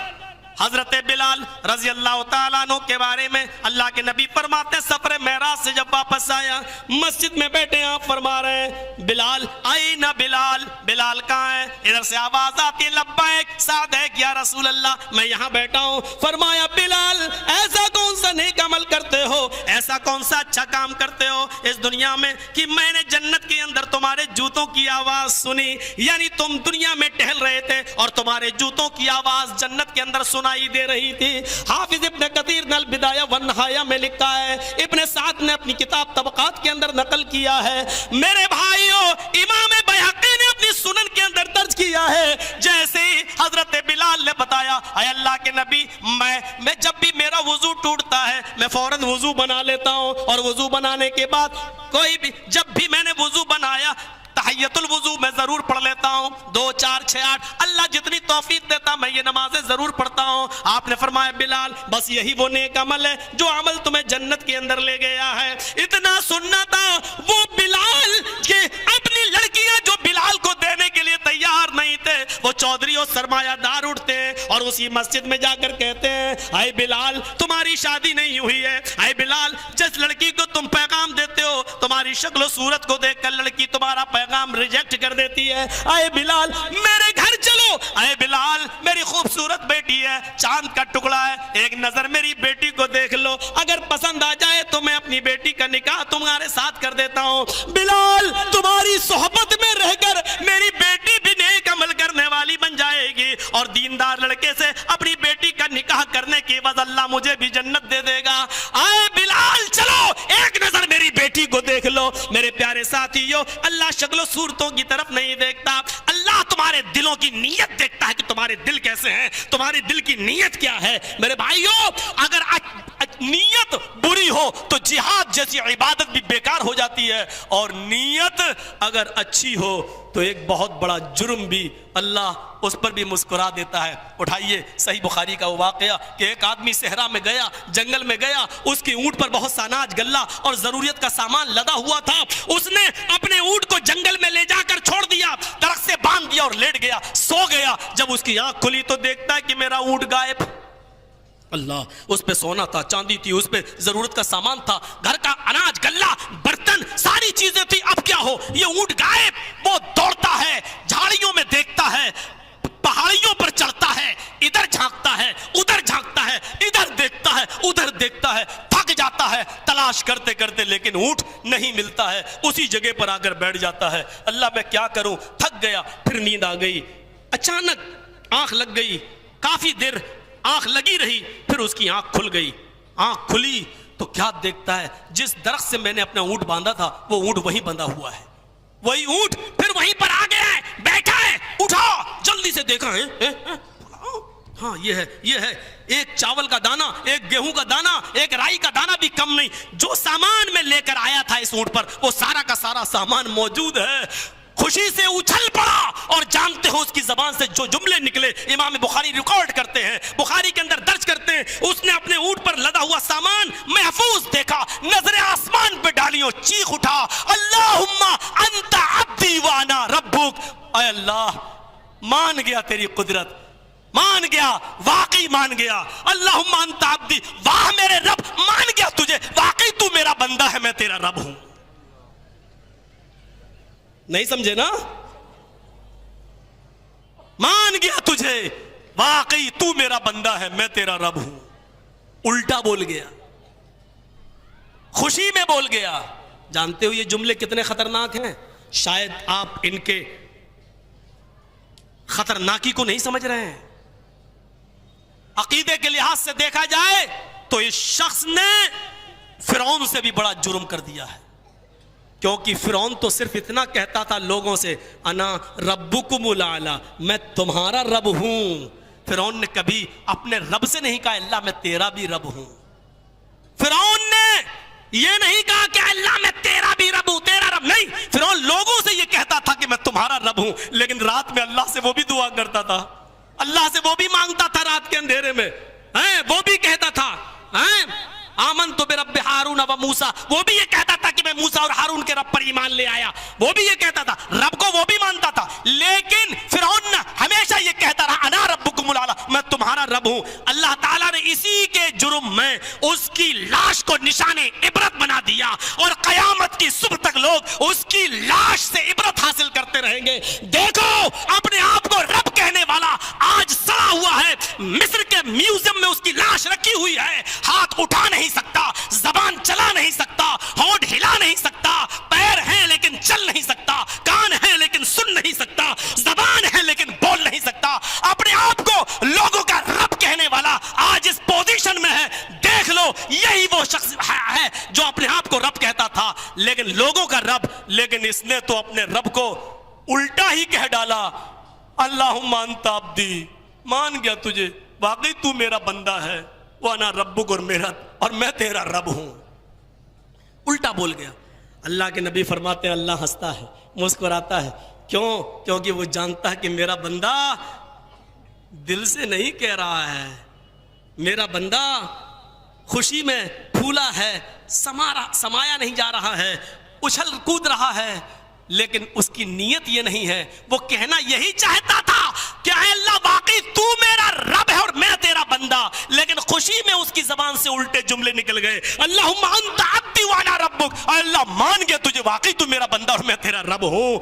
حضرت بلال رضی اللہ تعالیٰ عنہ کے بارے میں اللہ کے نبی فرماتے ہیں سفر معراج سے جب واپس آیا, مسجد میں بیٹھے آپ فرما رہے ہیں بلال آئی نہ بلال, بلال کہاں ہے؟ ادھر سے آواز آتی ہے لبیک صادق یا رسول اللہ, میں یہاں بیٹھا ہوں. فرمایا بلال ایسا کون سا نیک عمل کرتے ہو, ایسا کون سا اچھا کام کرتے ہو اس دنیا میں کہ میں نے جنت کے اندر تمہارے تمہارے جوتوں کی آواز سنی، یعنی تم دنیا میں ٹہل رہے تھے اور تمہارے جوتوں کی آواز جنت کے اندر سنائی دے رہی تھی۔ حافظ ابن کثیر نے البدایہ والنہایہ میں لکھا ہے، ابن سعد نے اپنی کتاب طبقات کے اندر نقل کیا ہے، میرے بھائیوں امام بیہقی نے اپنی سنن کے اندر درج کیا ہے، جیسے حضرت بلال نے بتایا، اے اللہ کے نبی میں جب بھی میرا وضو ٹوٹتا ہے میں فوراً وضو بنا لیتا ہوں، اور وضو بنانے کے بعد کوئی بھی جب بھی میں نے وضو بنایا تحیت الوضو میں ضرور پڑھ لیتا ہوں، 2 4 6 8 اللہ جتنی توفیق دیتا میں یہ نمازیں ضرور پڑھتا ہوں۔ آپ نے فرمایا بلال بس یہی وہ نیک عمل ہے جو عمل تمہیں جنت کے اندر لے گیا ہے۔ اتنا سننا تھا وہ بلال کہ اپنی لڑکیاں جو بلال کو دینے کے لیے تیار نہیں تھے، وہ چودھری اور سرمایہ دار اٹھتے ہیں اور اسی مسجد میں جا کر کہتے ہیں، اے بلال تمہاری شادی نہیں ہوئی ہے، اے بلال جس لڑکی کو تم پیغام دیتے ہو تمہاری شکل و صورت کو دیکھ کر لڑکی تمہارا پیغام ریجیکٹ کر دیتی ہے، اے بلال میرے گھر چلو، اے بلال میری خوبصورت بیٹی ہے، چاند کا ٹکڑا ہے، ایک نظر میری بیٹی کو دیکھ لو، اگر پسند آ جائے تو میں اپنی بیٹی کا نکاح تمہارے ساتھ کر دیتا ہوں۔ بلال تمہاری صحبت میں رہ کر میری بیٹی بھی نیک عمل کرنے والی بن جائے گی اور دیندار لڑکے سے اپنی بیٹی کا نکاح کرنے کی عوض اللہ مجھے بھی جنت دے دے گا۔ اے بلال چلو ایک نظر میری بیٹی کو دیکھ لو۔ میرے پیارے ساتھیو اللہ شکل و صورتوں کی طرف نہیں دیکھتا، اللہ تمہارے دلوں کی نیت دیکھتا ہے کہ تمہارے دل کیسے ہیں، تمہارے دل کی نیت کیا ہے۔ میرے بھائیو اگر نیت بری ہو تو جہاد جیسی عبادت بھی بیکار ہو جاتی ہے، اور نیت اگر اچھی ہو تو ایک بہت بڑا جرم بھی اللہ اس پر بھی مسکرا دیتا ہے۔ اٹھائیے صحیح بخاری کا وہ واقعہ کہ ایک آدمی صحرا میں گیا، جنگل میں گیا، اس کی اونٹ پر بہت سا اناج غلہ اور ضروریت کا سامان لدا ہوا تھا، اس نے اپنے اونٹ کو جنگل میں لے جا کر چھوڑ دیا، درخت سے باندھ دیا اور لیٹ گیا، سو گیا۔ جب اس کی آنکھ کھلی تو دیکھتا ہے کہ میرا اونٹ غائب۔ اللہ، اس پہ سونا تھا، چاندی تھی، اس پہ ضرورت کا سامان تھا، گھر کا اناج غلہ برتن ساری چیزیں تھی، اب کیا ہو؟ یہ اونٹ غائب۔ وہ دوڑتا ہے، جھاڑیوں میں دیکھتا ہے، پہاڑیوں پر چڑھتا ہے، ادھر جھانکتا ہے ادھر جھانکتا ہے، ادھر دیکھتا ہے ادھر دیکھتا ہے، تھک جاتا ہے تلاش کرتے کرتے، لیکن اونٹ نہیں ملتا ہے، اسی جگہ پر آ کر بیٹھ جاتا ہے۔ اللہ میں کیا کروں، تھک گیا، پھر نیند آ گئی، اچانک آنکھ لگ گئی، کافی دیر آنکھ لگی رہی، پھر اس کی آنکھ کھل گئی۔ آنکھ کھلی تو کیا دیکھتا ہے، جس درخت سے میں نے اپنا اونٹ باندھا تھا وہ اونٹ وہیں بندھا ہوا ہے، وہی اونٹ پھر وہیں پر آ گیا ہے، بیٹھا ہے۔ اٹھا جلدی سے دیکھا ہے، ہاں یہ ہے ایک چاول کا دانہ، ایک گیہوں کا دانہ، ایک رائی کا دانہ بھی کم نہیں، جو سامان میں لے کر آیا تھا اس اونٹ پر وہ سارا کا سارا سامان موجود ہے۔ خوشی سے اچھل پڑا، اور جانتے ہو اس کی زبان سے جو جملے نکلے امام بخاری ریکارڈ کرتے ہیں، بخاری کے اندر درج کرتے ہیں، اس نے اپنے اونٹ پر لدا ہوا سامان محفوظ دیکھا، نظر آسمان پہ ڈالی اور چیخ اٹھا، اللہم انت عبدی وانا ربک۔ اے اللہ مان گیا تیری قدرت، مان گیا، واقعی مان گیا، اللہم انت عبدی، واہ میرے رب، مان گیا تجھے، واقعی تو میرا بندہ ہے، میں تیرا رب ہوں۔ نہیں سمجھے نا؟ مان گیا تجھے، واقعی تو میرا بندہ ہے، میں تیرا رب ہوں۔ الٹا بول گیا، خوشی میں بول گیا۔ جانتے ہو یہ جملے کتنے خطرناک ہیں؟ شاید آپ ان کے خطرناکی کو نہیں سمجھ رہے ہیں۔ عقیدے کے لحاظ سے دیکھا جائے تو اس شخص نے فرعون سے بھی بڑا جرم کر دیا ہے، کیونکہ فرعون تو صرف اتنا کہتا تھا لوگوں سے، انا ربکم الاعلی، میں تمہارا رب ہوں۔ فرعون نے کبھی اپنے رب سے نہیں کہا اللہ میں تیرا بھی رب ہوں۔ فرعون نے یہ نہیں کہا کہ اللہ میں تیرا بھی رب ہوں، تیرا رب نہیں۔ فرعون لوگوں سے یہ کہتا تھا کہ میں تمہارا رب ہوں، لیکن رات میں اللہ سے وہ بھی دعا کرتا تھا، اللہ سے وہ بھی مانگتا تھا رات کے اندھیرے میں، وہ بھی کہتا تھا آمنت برب ہارون و موسیٰ، وہ بھی یہ کہتا تھا کہ میں موسیٰ اور ہارون کے رب پر ایمان لے آیا، وہ بھی یہ کہتا تھا، رب کو وہ بھی مانتا تھا، لیکن فرعون ہمیشہ یہ کہتا رہا انا ربکم الاعلی، میں تمہارا رب ہوں۔ اللہ تعالیٰ نے اسی کے جرم میں اس کی لاش کو نشان عبرت بنا دیا، اور قیامت کی صبح تک لوگ اس کی لاش سے عبرت حاصل کرتے رہیں گے۔ دیکھو اپنے آپ کو رب کہنے والا آج سڑا ہوا ہے، مصر کے میوزیم میں اس کی لاش رکھی ہوئی ہے، ہاتھ اٹھا نہیں سکتا، زبان چلا نہیں سکتا، ہونٹ ہلا نہیں سکتا، پیر ہیں لیکن چل نہیں سکتا، دشمن میں ہے. دیکھ لو یہی وہ شخص ہے جو اپنے آپ کو رب کہتا تھا لیکن لوگوں کا رب, لیکن اس نے تو اپنے رب کو الٹا ہی کہہ ڈالا. اللہم انت عبدی, مان گیا تجھے واقعی تو میرا بندہ ہے, وانا ربک, اور میں تیرا رب ہوں. الٹا بول گیا. اللہ کے نبی فرماتے ہیں اللہ ہنستا ہے, مسکراتا ہے. کیوں؟ کیونکہ وہ جانتا ہے کہ میرا بندہ دل سے نہیں کہہ رہا ہے, میرا بندہ خوشی میں پھولا ہے, سمایا نہیں جا رہا ہے, اچھل کود رہا ہے, لیکن اس کی نیت یہ نہیں ہے. وہ کہنا یہی چاہتا تھا کہ اے اللہ واقعی تو میرا رب ہے اور میں تیرا بندہ, لیکن خوشی میں اس کی زبان سے الٹے جملے نکل گئے. اللہم انت عبدی وانا ربک, اے اللہ مان گیا تجھے واقعی تو میرا بندہ اور میں تیرا رب ہوں.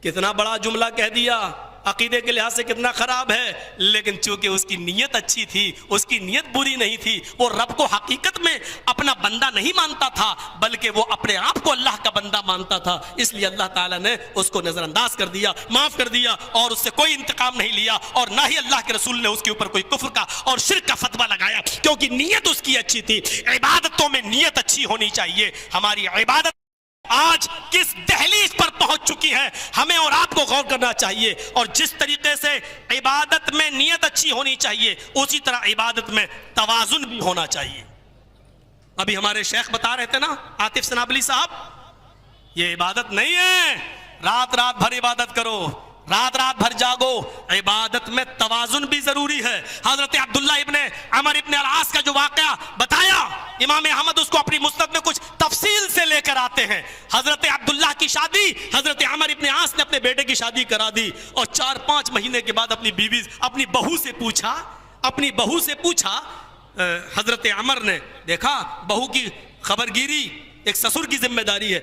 کتنا بڑا جملہ کہہ دیا, عقیدے کے لحاظ سے کتنا خراب ہے, لیکن چونکہ اس کی نیت اچھی تھی, اس کی نیت بری نہیں تھی. وہ رب کو حقیقت میں اپنا بندہ نہیں مانتا تھا بلکہ وہ اپنے آپ کو اللہ کا بندہ مانتا تھا. اس لیے اللہ تعالیٰ نے اس کو نظر انداز کر دیا, معاف کر دیا, اور اس سے کوئی انتقام نہیں لیا, اور نہ ہی اللہ کے رسول نے اس کے اوپر کوئی کفر کا اور شرک کا فتویٰ لگایا, کیونکہ نیت اس کی اچھی تھی. عبادتوں میں نیت اچھی ہونی چاہیے. ہماری عبادت آج کس دہلیز پر پہنچ چکی ہے, ہمیں اور آپ کو غور کرنا چاہیے. اور جس طریقے سے عبادت میں نیت اچھی ہونی چاہیے اسی طرح عبادت میں توازن بھی ہونا چاہیے. ابھی ہمارے شیخ بتا رہے تھے نا, عاطف سنابلی صاحب, یہ عبادت نہیں ہے رات رات بھر عبادت کرو, رات رات بھر جاگو. عبادت میں توازن بھی ضروری ہے. حضرت عبداللہ ابن عمر ابن العاص کا جو واقعہ بتایا امام احمد اس کو اپنی مسند میں کچھ تفصیل سے لے کر آتے ہیں. حضرت عبداللہ کی شادی حضرت عمر ابن عاص نے اپنے بیٹے کی شادی کرا دی, اور 4-5 مہینے کے بعد اپنی بہو سے پوچھا حضرت عمر نے, دیکھا بہو کی خبر گیری ایک سسر کی ذمہ داری ہے.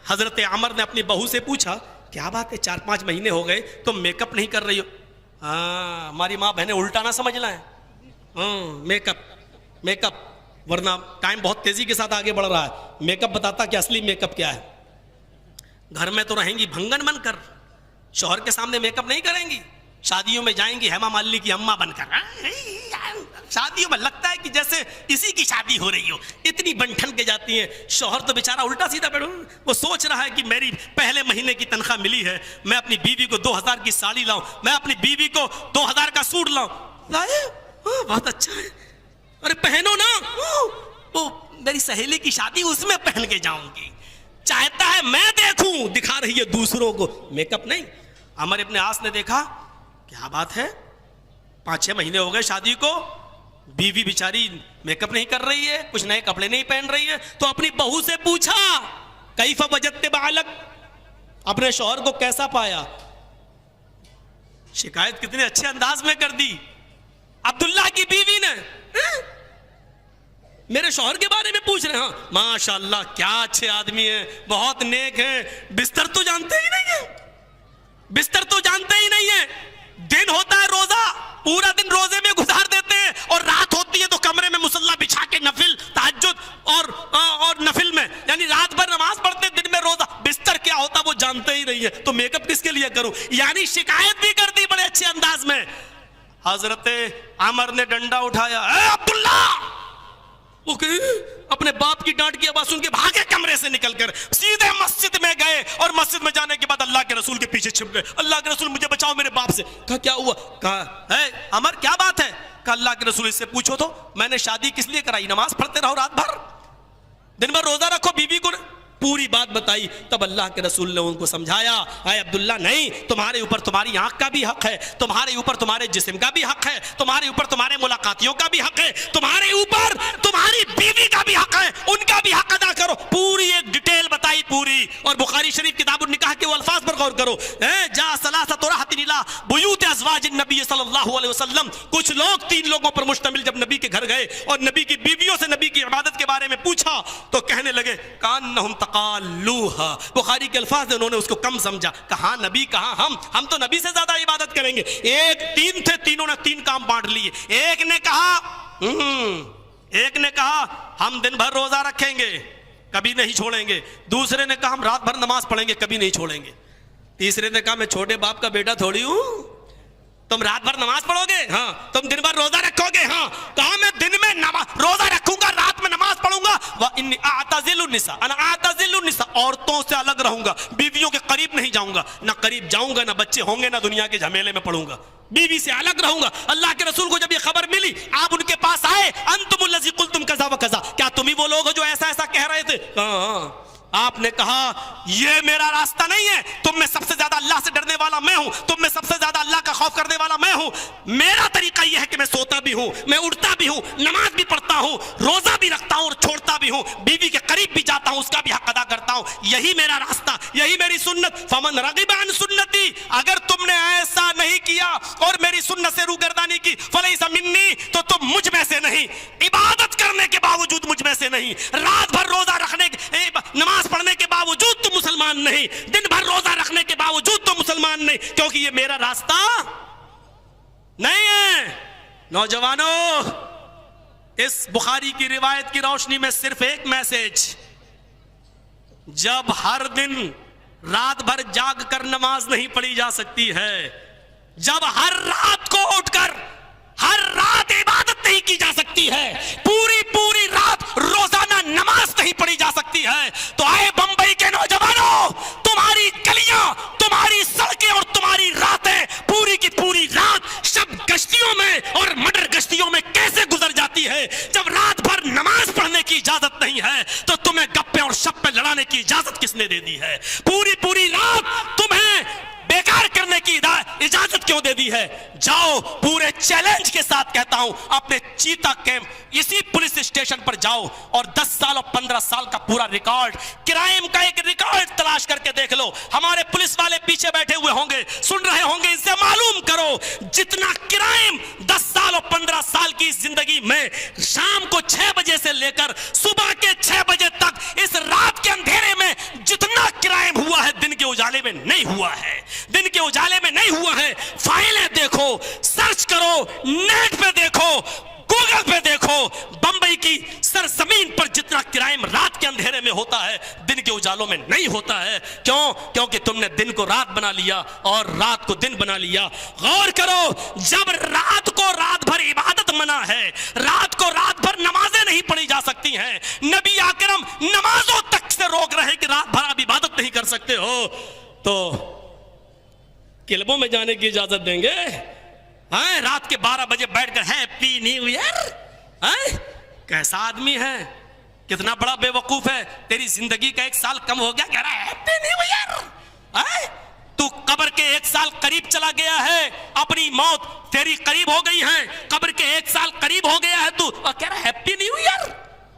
حضرت عمر نے اپنی بہو سے پوچھا کیا بات ہے 4-5 مہینے ہو گئے تم میک اپ نہیں کر رہی ہو؟ ہاں, ہماری ماں بہنیں الٹا نہ سمجھ لائیں. میک اپ, ورنہ ٹائم بہت تیزی کے ساتھ آگے بڑھ رہا ہے. میک اپ بتاتا کہ اصلی میک اپ کیا ہے. گھر میں تو رہیں گی بھنگن بن کر, شوہر کے سامنے میک اپ نہیں کریں گی. شادیوں میں جائیں گی ہیما مالنی کی اماں بن کر, شادیوں میں لگتا ہے کہ جیسے اسی کی شادی ہو رہی ہو, اتنی بن ٹھن کے جاتی ہیں. شوہر تو بیچارہ الٹا سیدھا بیٹھو, وہ سوچ رہا ہے کہ میری پہلے مہینے کی تنخواہ ملی ہے, میں اپنی بیوی کو 2000 کی ساڑی لاؤں, میں اپنی بیوی کو 2000 کا سوٹ لاؤں. لائے بہت اچھا ہے, ارے پہنو نا, وہ میری سہیلی کی شادی اس میں پہن کے جاؤں گی. چاہتا ہے میں دیکھوں, دکھا رہی ہے دوسروں کو, میک اپ نہیں. عمر ابن عاص نے دیکھا کیا بات ہے 5-6 مہینے ہو گئے شادی کو, بیوی بیچاری میک اپ نہیں کر رہی ہے, کچھ نئے کپڑے نہیں پہن رہی ہے. تو اپنی بہو سے پوچھا کیف وجدت بالک, اپنے شوہر کو کیسا پایا. شکایت کتنے اچھے انداز میں کر دی عبداللہ کی بیوی نے. میرے شوہر کے بارے میں پوچھ رہے ہیں, ہاں ماشاء اللہ کیا اچھے آدمی ہیں, بہت نیک ہیں, بستر تو جانتے ہی نہیں ہیں, بستر تو جانتے ہی نہیں ہیں. دن ہوتا ہے روزہ, پورا دن روزے میں گزار دیتے ہیں, اور رات ہوتی ہے تو کمرے میں مصلی بچھا کے نفل تہجد اور نفل میں, یعنی رات بھر نماز پڑھتے, دن میں روزہ. بستر کیا ہوتا وہ جانتے ہی نہیں ہے, تو میک اپ کس کے لیے کروں. یعنی شکایت بھی کر دی بڑے اچھے انداز میں. حضرت عمر نے ڈنڈا اٹھایا, اے عبداللہ, وہ اپنے باپ کی ڈانٹ کی آواز سن کے بھاگے کمرے سے نکل کر, سیدھے مسجد میں گئے, اور مسجد میں جانے کے بعد اللہ کے رسول کے پیچھے چھپ گئے. اللہ کے رسول مجھے بچاؤ میرے باپ سے. کہا کیا ہوا؟ کہا اے عمر کیا بات ہے؟ کہا اللہ کے رسول اس سے پوچھو تو, میں نے شادی کس لیے کرائی, نماز پڑھتے رہو رات بھر, دن بھر روزہ رکھو, بیوی کو پوری بات بتائی. تب اللہ کے رسول نے ان کو سمجھایا, اے عبداللہ نہیں, تمہارے اوپر تمہاری آنکھ کا بھی حق ہے, تمہارے اوپر تمہارے جسم کا بھی حق ہے, تمہارے اوپر تمہارے ملاقاتیوں کا بھی حق ہے, تمہارے اوپر تمہاری بیوی کا بھی حق ہے, ان کا بھی حق ادا کرو. پوری ایک ڈیٹیل بتائی پوری. اور بخاری شریف کتاب النکاح کے وہ الفاظ پر غور کرو, جا ثلاثۃ رہط الی بیوت ازواج النبی صلی اللہ علیہ وسلم. کچھ لوگ 3 لوگوں پر مشتمل جب نبی کے گھر گئے اور نبی کی بیویوں سے نبی کی عبادت کے بارے میں پوچھا تو کہنے لگے کانہم تقالوہا. بخاری کے الفاظ نے انہوں نے اس کو کم سمجھا, کہاں نبی کہاں ہم تو نبی سے زیادہ عبادت کریں گے. 3 تھے, تینوں نے 3 کام بانٹ لیے. ایک نے کہا ہم دن بھر روزہ رکھیں گے, کبھی نہیں چھوڑیں گے. دوسرے نے کہا ہم رات بھر نماز پڑھیں گے, کبھی نہیں چھوڑیں گے. تیسرے نے کہا میں چھوٹے باپ کا بیٹا تھوڑی ہوں, تم رات بھر نماز پڑھو گے, ہاں. تم دن بھر روزہ رکھو گے, ہاں. کہا میں دن میں النساء انا اعتزل النساء، عورتوں سے الگ رہوں گا، بیویوں کے قریب نہیں جاؤں گا، نہ قریب جاؤں گا، نہ بچے ہوں گے، نہ دنیا کے جھمیلے میں پڑوں گا، بیوی سے الگ رہوں گا۔ اللہ کے رسول کو جب یہ خبر ملی، آپ ان کے پاس آئے، انتم الذی قلتم کذا و کذا، کیا تم ہی وہ لوگ ہو جو ایسا ایسا کہہ رہے تھے؟ ہاں۔ آپ نے کہا یہ میرا راستہ نہیں ہے، تم میں سب سے زیادہ اللہ سے ڈرنے والا میں ہوں، تم میں سب سے زیادہ اللہ کا خوف کرنے والا میں ہوں، میرا طریقہ یہ ہے کہ میں سوتا بھی ہوں، میں اٹھتا بھی ہوں، نماز بھی پڑھتا ہوں، روزہ بھی رکھتا ہوں اور چھوڑتا بھی ہوں، بیوی کے قریب بھی جاتا ہوں، اس کا بھی حق ادا کرتا ہوں، یہی میرا راستہ، یہی میری سنت۔ فمن رغب عن سنتی، اگر تم نے ایسا نہیں کیا اور میری سنت سے روگردانی کی، فلیس منی، تو تم مجھ میں سے نہیں، عبادت کرنے کے باوجود مجھ میں سے نہیں، رات بھر روزہ رکھنے نماز پڑھنے کے باوجود تم مسلمان نہیں، دن بھر روزہ رکھنے کے باوجود تم مسلمان نہیں، کیونکہ یہ میرا راستہ نہیں ہے۔ نوجوانوں، اس بخاری کی روایت کی روشنی میں صرف ایک میسج، جب ہر دن رات بھر جاگ کر نماز نہیں پڑھی جا سکتی ہے، جب ہر رات کو اٹھ کر ہر رات عبادت نہیں کی جا سکتی ہے، پوری رات روزانہ نماز نہیں پڑھی جا سکتی ہے، تو آئے بمبئی کے نوجوانوں، تمہاری گلیاں، تمہاری سڑکیں اور تمہاری راتیں پوری کی پوری رات شب گشتیوں میں اور مڈر گشتیوں میں کیسے گزر جاتی ہے؟ جب رات بھر نماز پڑھنے کی اجازت نہیں ہے تو تمہیں گپے اور شپے لڑانے کی اجازت کس نے دے دی ہے؟ پوری رات تمہیں بیکار کرنے کی اجازت کیوں دے دی ہے؟ جاؤ، پورے چیلنج کے ساتھ کہتا ہوں، اپنے چیتا کیمپ اسی پولیس اسٹیشن پر جاؤ اور 10 سال اور 15 سال کا پورا ریکارڈ، کرائم کا ایک ریکارڈ تلاش کر کے دیکھ لو۔ ہمارے پولیس والے پیچھے بیٹھے ہوئے ہوں گے، سن رہے ہوں گے، ان سے معلوم کرو جتنا کرائم 10 سال اور 15 سال کی زندگی میں شام کو 6 بجے سے لے کر صبح کے 6 بجے تک اس رات کے اندھیرے میں جتنا کرائم ہوا ہے دن کے اجالے میں نہیں ہوا ہے، دن کے اجالے میں نہیں ہوا ہے۔ فائلیں دیکھو، سرچ کرو، نیٹ پہ دیکھو، گوگل پہ دیکھو، بمبئی کی سرزمین پر جتنا کرائم رات کے اندھیرے میں ہوتا ہے دن کے اجالوں میں نہیں ہوتا ہے۔ کیوں؟ کیونکہ تم نے دن کو رات بنا لیا اور رات کو دن بنا لیا۔ غور کرو، جب رات کو رات بھر عبادت منع ہے، رات کو رات بھر نمازیں نہیں پڑھی جا سکتی ہیں، نبی اکرم نمازوں تک سے روک رہے کہ رات بھر آپ عبادت نہیں کر سکتے ہو، تو کلبوں میں جانے کی اجازت دیں گے؟ رات کے 12 بجے بیٹھ کر ہیپی نیو ایئر، کیسا آدمی ہے، کتنا بڑا بے وقوف ہے، تیری زندگی کا 1 سال کم ہو گیا، کہہ رہا ہے ہیپی نیو ایئر۔ تو قبر کے 1 سال قریب چلا گیا ہے، اپنی موت تیری قریب ہو گئی ہے، قبر کے 1 سال قریب ہو گیا ہے، تو کہہ رہا ہے happy new year,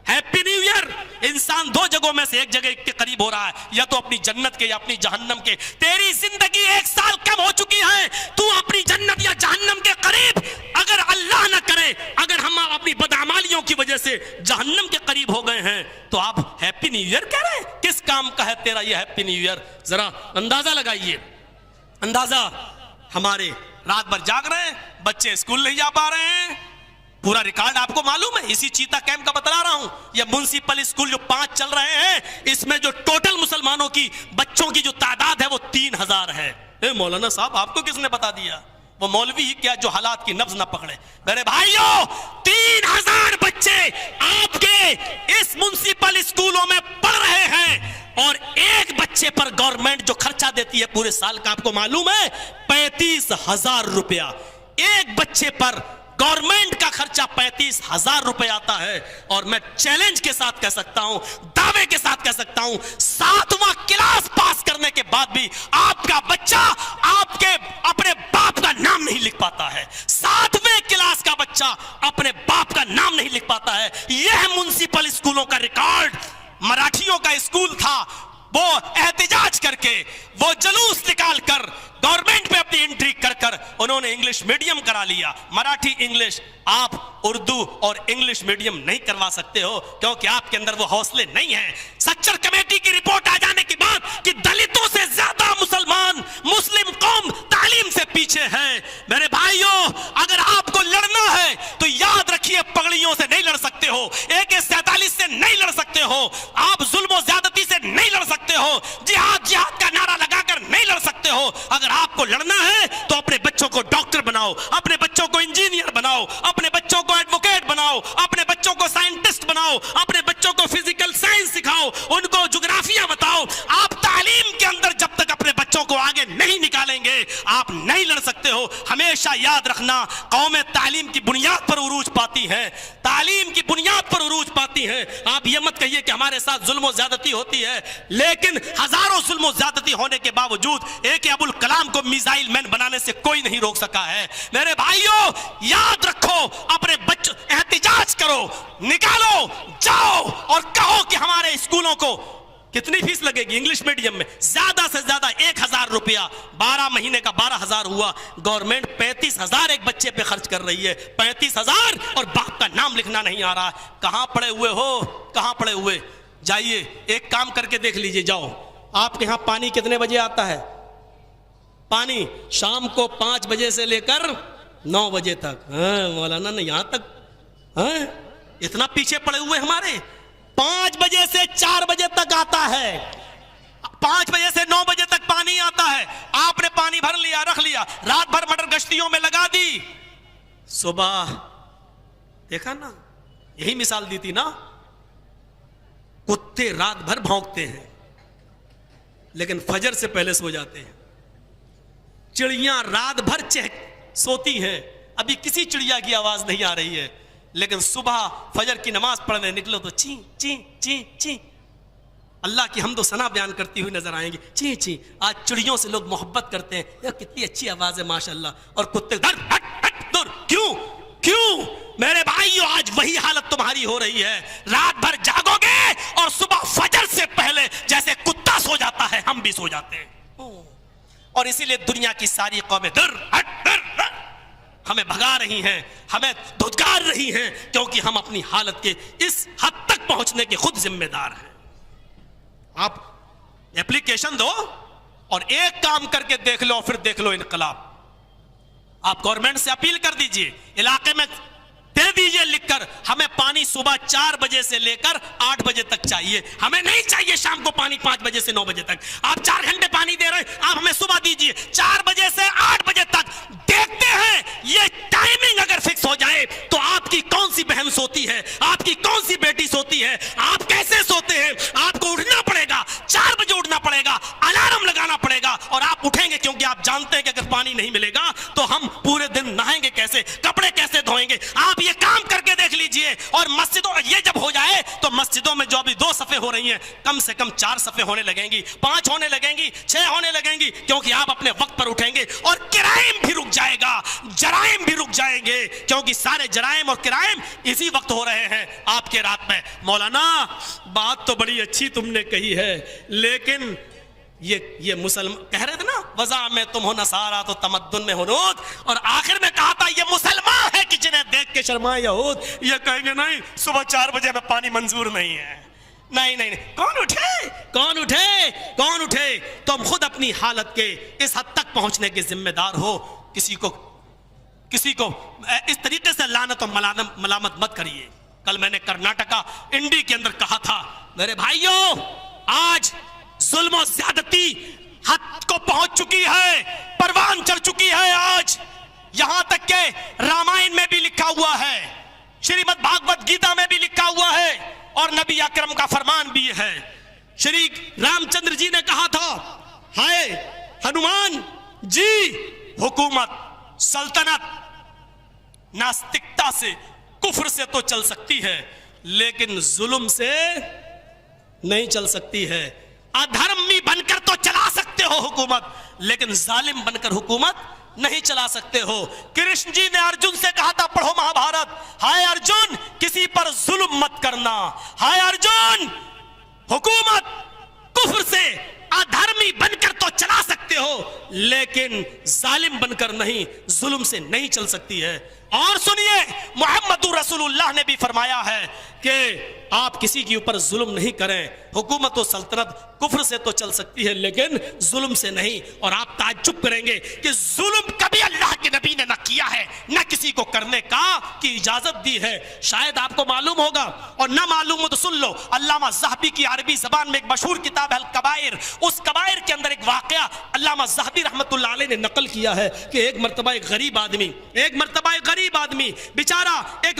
happy new year. انسان 2 جگہوں میں سے ایک جگہ کے قریب ہو رہا ہے، یا تو اپنی جنت کے یا اپنی جہنم کے۔ تیری زندگی 1 سال کم ہو چکی ہے، تو اپنی جنت یا جہنم کے قریب، اگر اللہ نہ کرے، اگر ہم اپنی بدعمالیوں کی وجہ سے جہنم کے قریب ہو گئے ہیں، تو آپ ہیپی نیو ایئر کہہ رہے ہیں؟ کس کام کا ہے تیرا یہ ہیپی نیو ایئر؟ ذرا اندازہ لگائیے، اندازہ۔ ہمارے رات بھر جاگ رہے ہیں، بچے اسکول نہیں جا پا رہے ہیں، پورا ریکارڈ آپ کو معلوم ہے، اسی چیتا کیمپ کا بتلا رہا ہوں۔ یہ میونسپل اسکول جو 5 چل رہے ہیں، اس میں جو ٹوٹل مسلمانوں کی بچوں کی جو تعداد ہے وہ 3000 ہے۔ مولانا صاحب آپ کو کس نے بتا دیا؟ وہ مولوی ہی کیا جو حالات کی نبض نہ پکڑے۔ میرے بھائیوں، 3000 بچے آپ کے اس میونسپل اسکولوں میں پڑھ رہے ہیں، اور ایک بچے پر گورنمنٹ جو خرچہ دیتی ہے پورے سال کا آپ کو معلوم ہے 35,000 روپیہ۔ ایک بچے پر گورنمنٹ کا خرچہ 35,000 روپے آتا ہے، اور میں چیلنج کے ساتھ کہہ سکتا ہوں، دعوے کے ساتھ کہہ سکتا ہوں، 7واں کلاس پاس کرنے کے بعد بھی آپ کا بچہ آپ کے اپنے باپ کا نام نہیں لکھ پاتا ہے۔ 7ویں کلاس کا بچہ اپنے باپ کا نام نہیں لکھ پاتا ہے۔ یہ ہے میونسپل اسکولوں کا ریکارڈ۔ مراٹھیوں کا اسکول تھا، وہ احتجاج کر کے، وہ جلوس نکال کر، گورنمنٹ پہ اپنی انٹری کر کر انہوں نے انگلش میڈیم کرا لیا۔ مراٹھی انگلش، آپ اردو اور انگلش میڈیم نہیں کروا سکتے ہو، کیونکہ آپ کے اندر وہ حوصلے نہیں ہیں۔ سچر کمیٹی کی رپورٹ آ جانے کے بعد کہ دلتوں سے زیادہ مسلم قوم تعلیم سے پیچھے ہے۔ میرے بھائیوں، اگر آپ کو لڑنا ہے تو یاد رکھیے، پگڑیوں سے نہیں لڑ سکتے ہو، AK-47 سے نہیں لڑ سکتے ہو، آپ ظلم و زیادتی سے نہیں لڑ سکتے ہو، جہاد کا نعرہ لگا کر نہیں لڑ سکتے ہو۔ اگر آپ کو لڑنا ہے تو اپنے بچوں کو ڈاکٹر بناؤ، اپنے بچوں کو انجینئر بناؤ، اپنے بچوں کو ایڈوکیٹ بناؤ، اپنے بچوں کو سائنٹسٹ بناؤ، اپنے بچوں کو فزیکل سائنس سکھاؤ، ہمیشہ یاد رکھنا قومیں تعلیم کی بنیاد پر عروج پاتی ہیں، تعلیم کی بنیاد پر عروج پاتی ہیں۔ آپ یہ مت کہیے کہ ہمارے ساتھ ظلم و زیادتی ہوتی ہے، لیکن ہزاروں ظلم و زیادتی ہونے کے باوجود ایک ابو الکلام کو میزائل مین بنانے سے کوئی نہیں روک سکا ہے۔ میرے بھائیوں یاد رکھو، اپنے بچوں احتجاج کرو، نکالو، جاؤ اور کہو کہ ہمارے اسکولوں کو کتنی فیس لگے گی انگلش میڈیم میں؟ زیادہ سے زیادہ 1000 روپیہ، 12 مہینے کا 12,000 ہوا۔ گورنمنٹ 35,000 ایک بچے پہ خرچ کر رہی ہے، 35,000، اور باپ کا نام لکھنا نہیں آ رہا۔ کہاں پڑے ہوئے ہو، کہاں پڑے ہوئے؟ جائیے ایک کام کر کے دیکھ لیجئے، جاؤ آپ کے ہاں پانی کتنے بجے آتا ہے؟ پانی شام کو 5 بجے سے لے کر 9 بجے تک۔ مولانا نے یہاں تک اتنا پیچھے پڑے ہوئے ہمارے؟ 5 بجے سے 4 بجے تک آتا ہے، 5 بجے سے 9 بجے تک پانی آتا ہے۔ آپ نے پانی بھر لیا، رکھ لیا، رات بھر مٹر گشتیوں میں لگا دی، صبح دیکھا نا، یہی مثال دی تھی نا، کتے رات بھر بھونکتے ہیں لیکن فجر سے پہلے سو جاتے ہیں، چڑیاں رات بھر سوتی ہیں، ابھی کسی چڑیا کی آواز نہیں آ رہی ہے، لیکن صبح فجر کی نماز پڑھنے نکلو تو چیں چیں چیں چیں، اللہ کی حمد و ثنا بیان کرتی ہوئی نظر آئیں گی، چیں چیں۔ آج چڑیوں سے لوگ محبت کرتے ہیں، یہ کتنی اچھی آواز ہے ماشاءاللہ، اور کتے دور ہٹ ہٹ دور۔ کیوں کیوں میرے بھائیو؟ آج وہی حالت تمہاری ہو رہی ہے، رات بھر جاگو گے اور صبح فجر سے پہلے جیسے کتا سو جاتا ہے ہم بھی سو جاتے ہیں، اور اسی لیے دنیا کی ساری قومیں در ہٹ در ہمیں بھگا رہی ہیں، ہمیں دھتکار رہی ہیں، کیونکہ ہم اپنی حالت کے اس حد تک پہنچنے کے خود ذمہ دار ہیں۔ آپ اپلیکیشن دو اور ایک کام کر کے دیکھ لو، پھر دیکھ لو انقلاب۔ آپ گورنمنٹ سے اپیل کر دیجئے، علاقے میں دے دیجئے لکھ کر، ہمیں پانی صبح 4 بجے سے لے کر 8 بجے تک چاہیے، ہمیں نہیں چاہیے شام کو پانی 5 بجے سے 9 بجے تک۔ آپ 4 گھنٹے پانی دے رہے ہیں، آپ ہمیں صبح دیجئے 4 بجے سے 8 بجے تک۔ دیکھتے ہیں یہ ٹائمنگ اگر فکس ہو جائے تو آپ کی کون سی بہن سوتی ہے، آپ کی کون سی بیٹی سوتی ہے، آپ کیسے سوتے ہیں؟ آپ کو اٹھنا پڑے گا، 4 بجے اٹھنا پڑے گا، الارم لگانا پڑے گا، اور آپ اٹھیں گے کیونکہ آپ جانتے ہیں کہ اگر پانی نہیں ملے گا تو ہم پورے دن نہائیں گے کیسے، کپڑے کیسے دھوئیں گے۔ آپ یہ کام کر کے دیکھ لیجئے، اور مسجدوں یہ جب ہو جائے تو مسجدوں میں جو ابھی 2 صفیں ہو رہی ہیں کم سے کم 4 صفیں ہونے لگیں گی، 5 ہونے لگیں گی، 6 ہونے لگیں گی، کیونکہ آپ اپنے وقت پر اٹھیں گے، اور کرائم بھی رک جائے گا، جرائم بھی رک جائیں گے، کیونکہ سارے جرائم اور کرائم اسی وقت ہو رہے ہیں آپ کے رات میں۔ مولانا بات تو بڑی اچھی تم نے کہی ہے، لیکن یہ مسلمان کہہ رہے تھے نا، وضع میں تم ہو نصارا تو تمدن میں ہنود، اور آخر میں کہا تھا یہ مسلمان ہے کہ جنہیں دیکھ کے شرمائے یہود۔ یہ کہیں گے نہیں صبح 4 بجے میں پانی منظور نہیں ہے، نہیں نہیں نہیں، کون اٹھے کون اٹھے کون اٹھے؟ تم خود اپنی حالت کے اس حد تک پہنچنے کے ذمہ دار ہو۔ کسی کو اس طریقے سے لعنت و ملامت مت کریے۔ کل میں نے کرناٹکا انڈی کے اندر کہا تھا، میرے بھائیوں آج ظلم و زیادتی حد کو پہنچ چکی ہے، پروان چڑھ چکی ہے۔ آج یہاں تک کہ رامائن میں بھی لکھا ہوا ہے، شریمد بھاگوت گیتا میں بھی لکھا ہوا ہے، اور نبی اکرم کا فرمان بھی ہے۔ شری رام چندر جی نے کہا تھا، ہائے ہنومان جی، حکومت سلطنت ناستکتا سے کفر سے تو چل سکتی ہے لیکن ظلم سے نہیں چل سکتی ہے۔ ادھرمی بن کر تو چلا سکتے ہو حکومت، لیکن ظالم بن کر حکومت نہیں چلا سکتے ہو۔ کرشن جی نے ارجن سے کہا تھا، پڑھو مہا بھارت، ہائے ارجن کسی پر ظلم مت کرنا، ہائے ارجن حکومت کفر سے ادھرمی بن کر تو چلا سکتے ہو لیکن ظالم بن کر نہیں، ظلم سے نہیں چل سکتی ہے۔ اور سنیے، محمد رسول اللہ نے بھی فرمایا ہے کہ آپ کسی کے اوپر ظلم نہیں کریں، حکومت و سلطنت کفر سے تو چل سکتی ہے لیکن ظلم سے نہیں۔ اور آپ تعجب کریں گے کہ ظلم کبھی اللہ کے نبی نے نہ کیا ہے، نہ کسی کو کرنے کی اجازت دی ہے۔ شاید آپ کو معلوم ہوگا، اور نہ معلوم ہو تو سن لو، علامہ ذہبی کی عربی زبان میں ایک مشہور کتاب ہے الکبائر، اس کبائر کے اندر ایک واقعہ علامہ ذہبی رحمۃ اللہ علیہ نے نقل کیا ہے کہ ایک مرتبہ ایک غریب آدمی بیچارہ ایک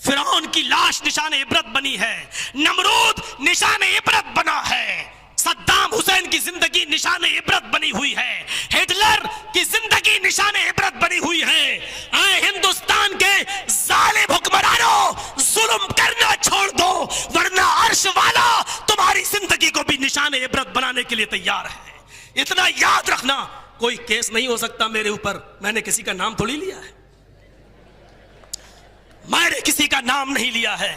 فرعون کی لاش نشان عبرت بنی ہے، نمرود نشان عبرت بنا ہے، صدام حسین کی زندگی نشان عبرت بنی ہوئی ہے، ہٹلر کی زندگی نشان عبرت بنی ہوئی ہے۔ اے ہندوستان کے ظالم حکمرانوں، ظلم کرنا چھوڑ دو ورنہ عرش والا تمہاری زندگی کو بھی نشان عبرت بنانے کے لیے تیار ہے۔ اتنا یاد رکھنا، کوئی کیس نہیں ہو سکتا میرے اوپر، میں نے کسی کا نام تھوڑی لیا ہے، میں نے کسی کا نام نہیں لیا ہے،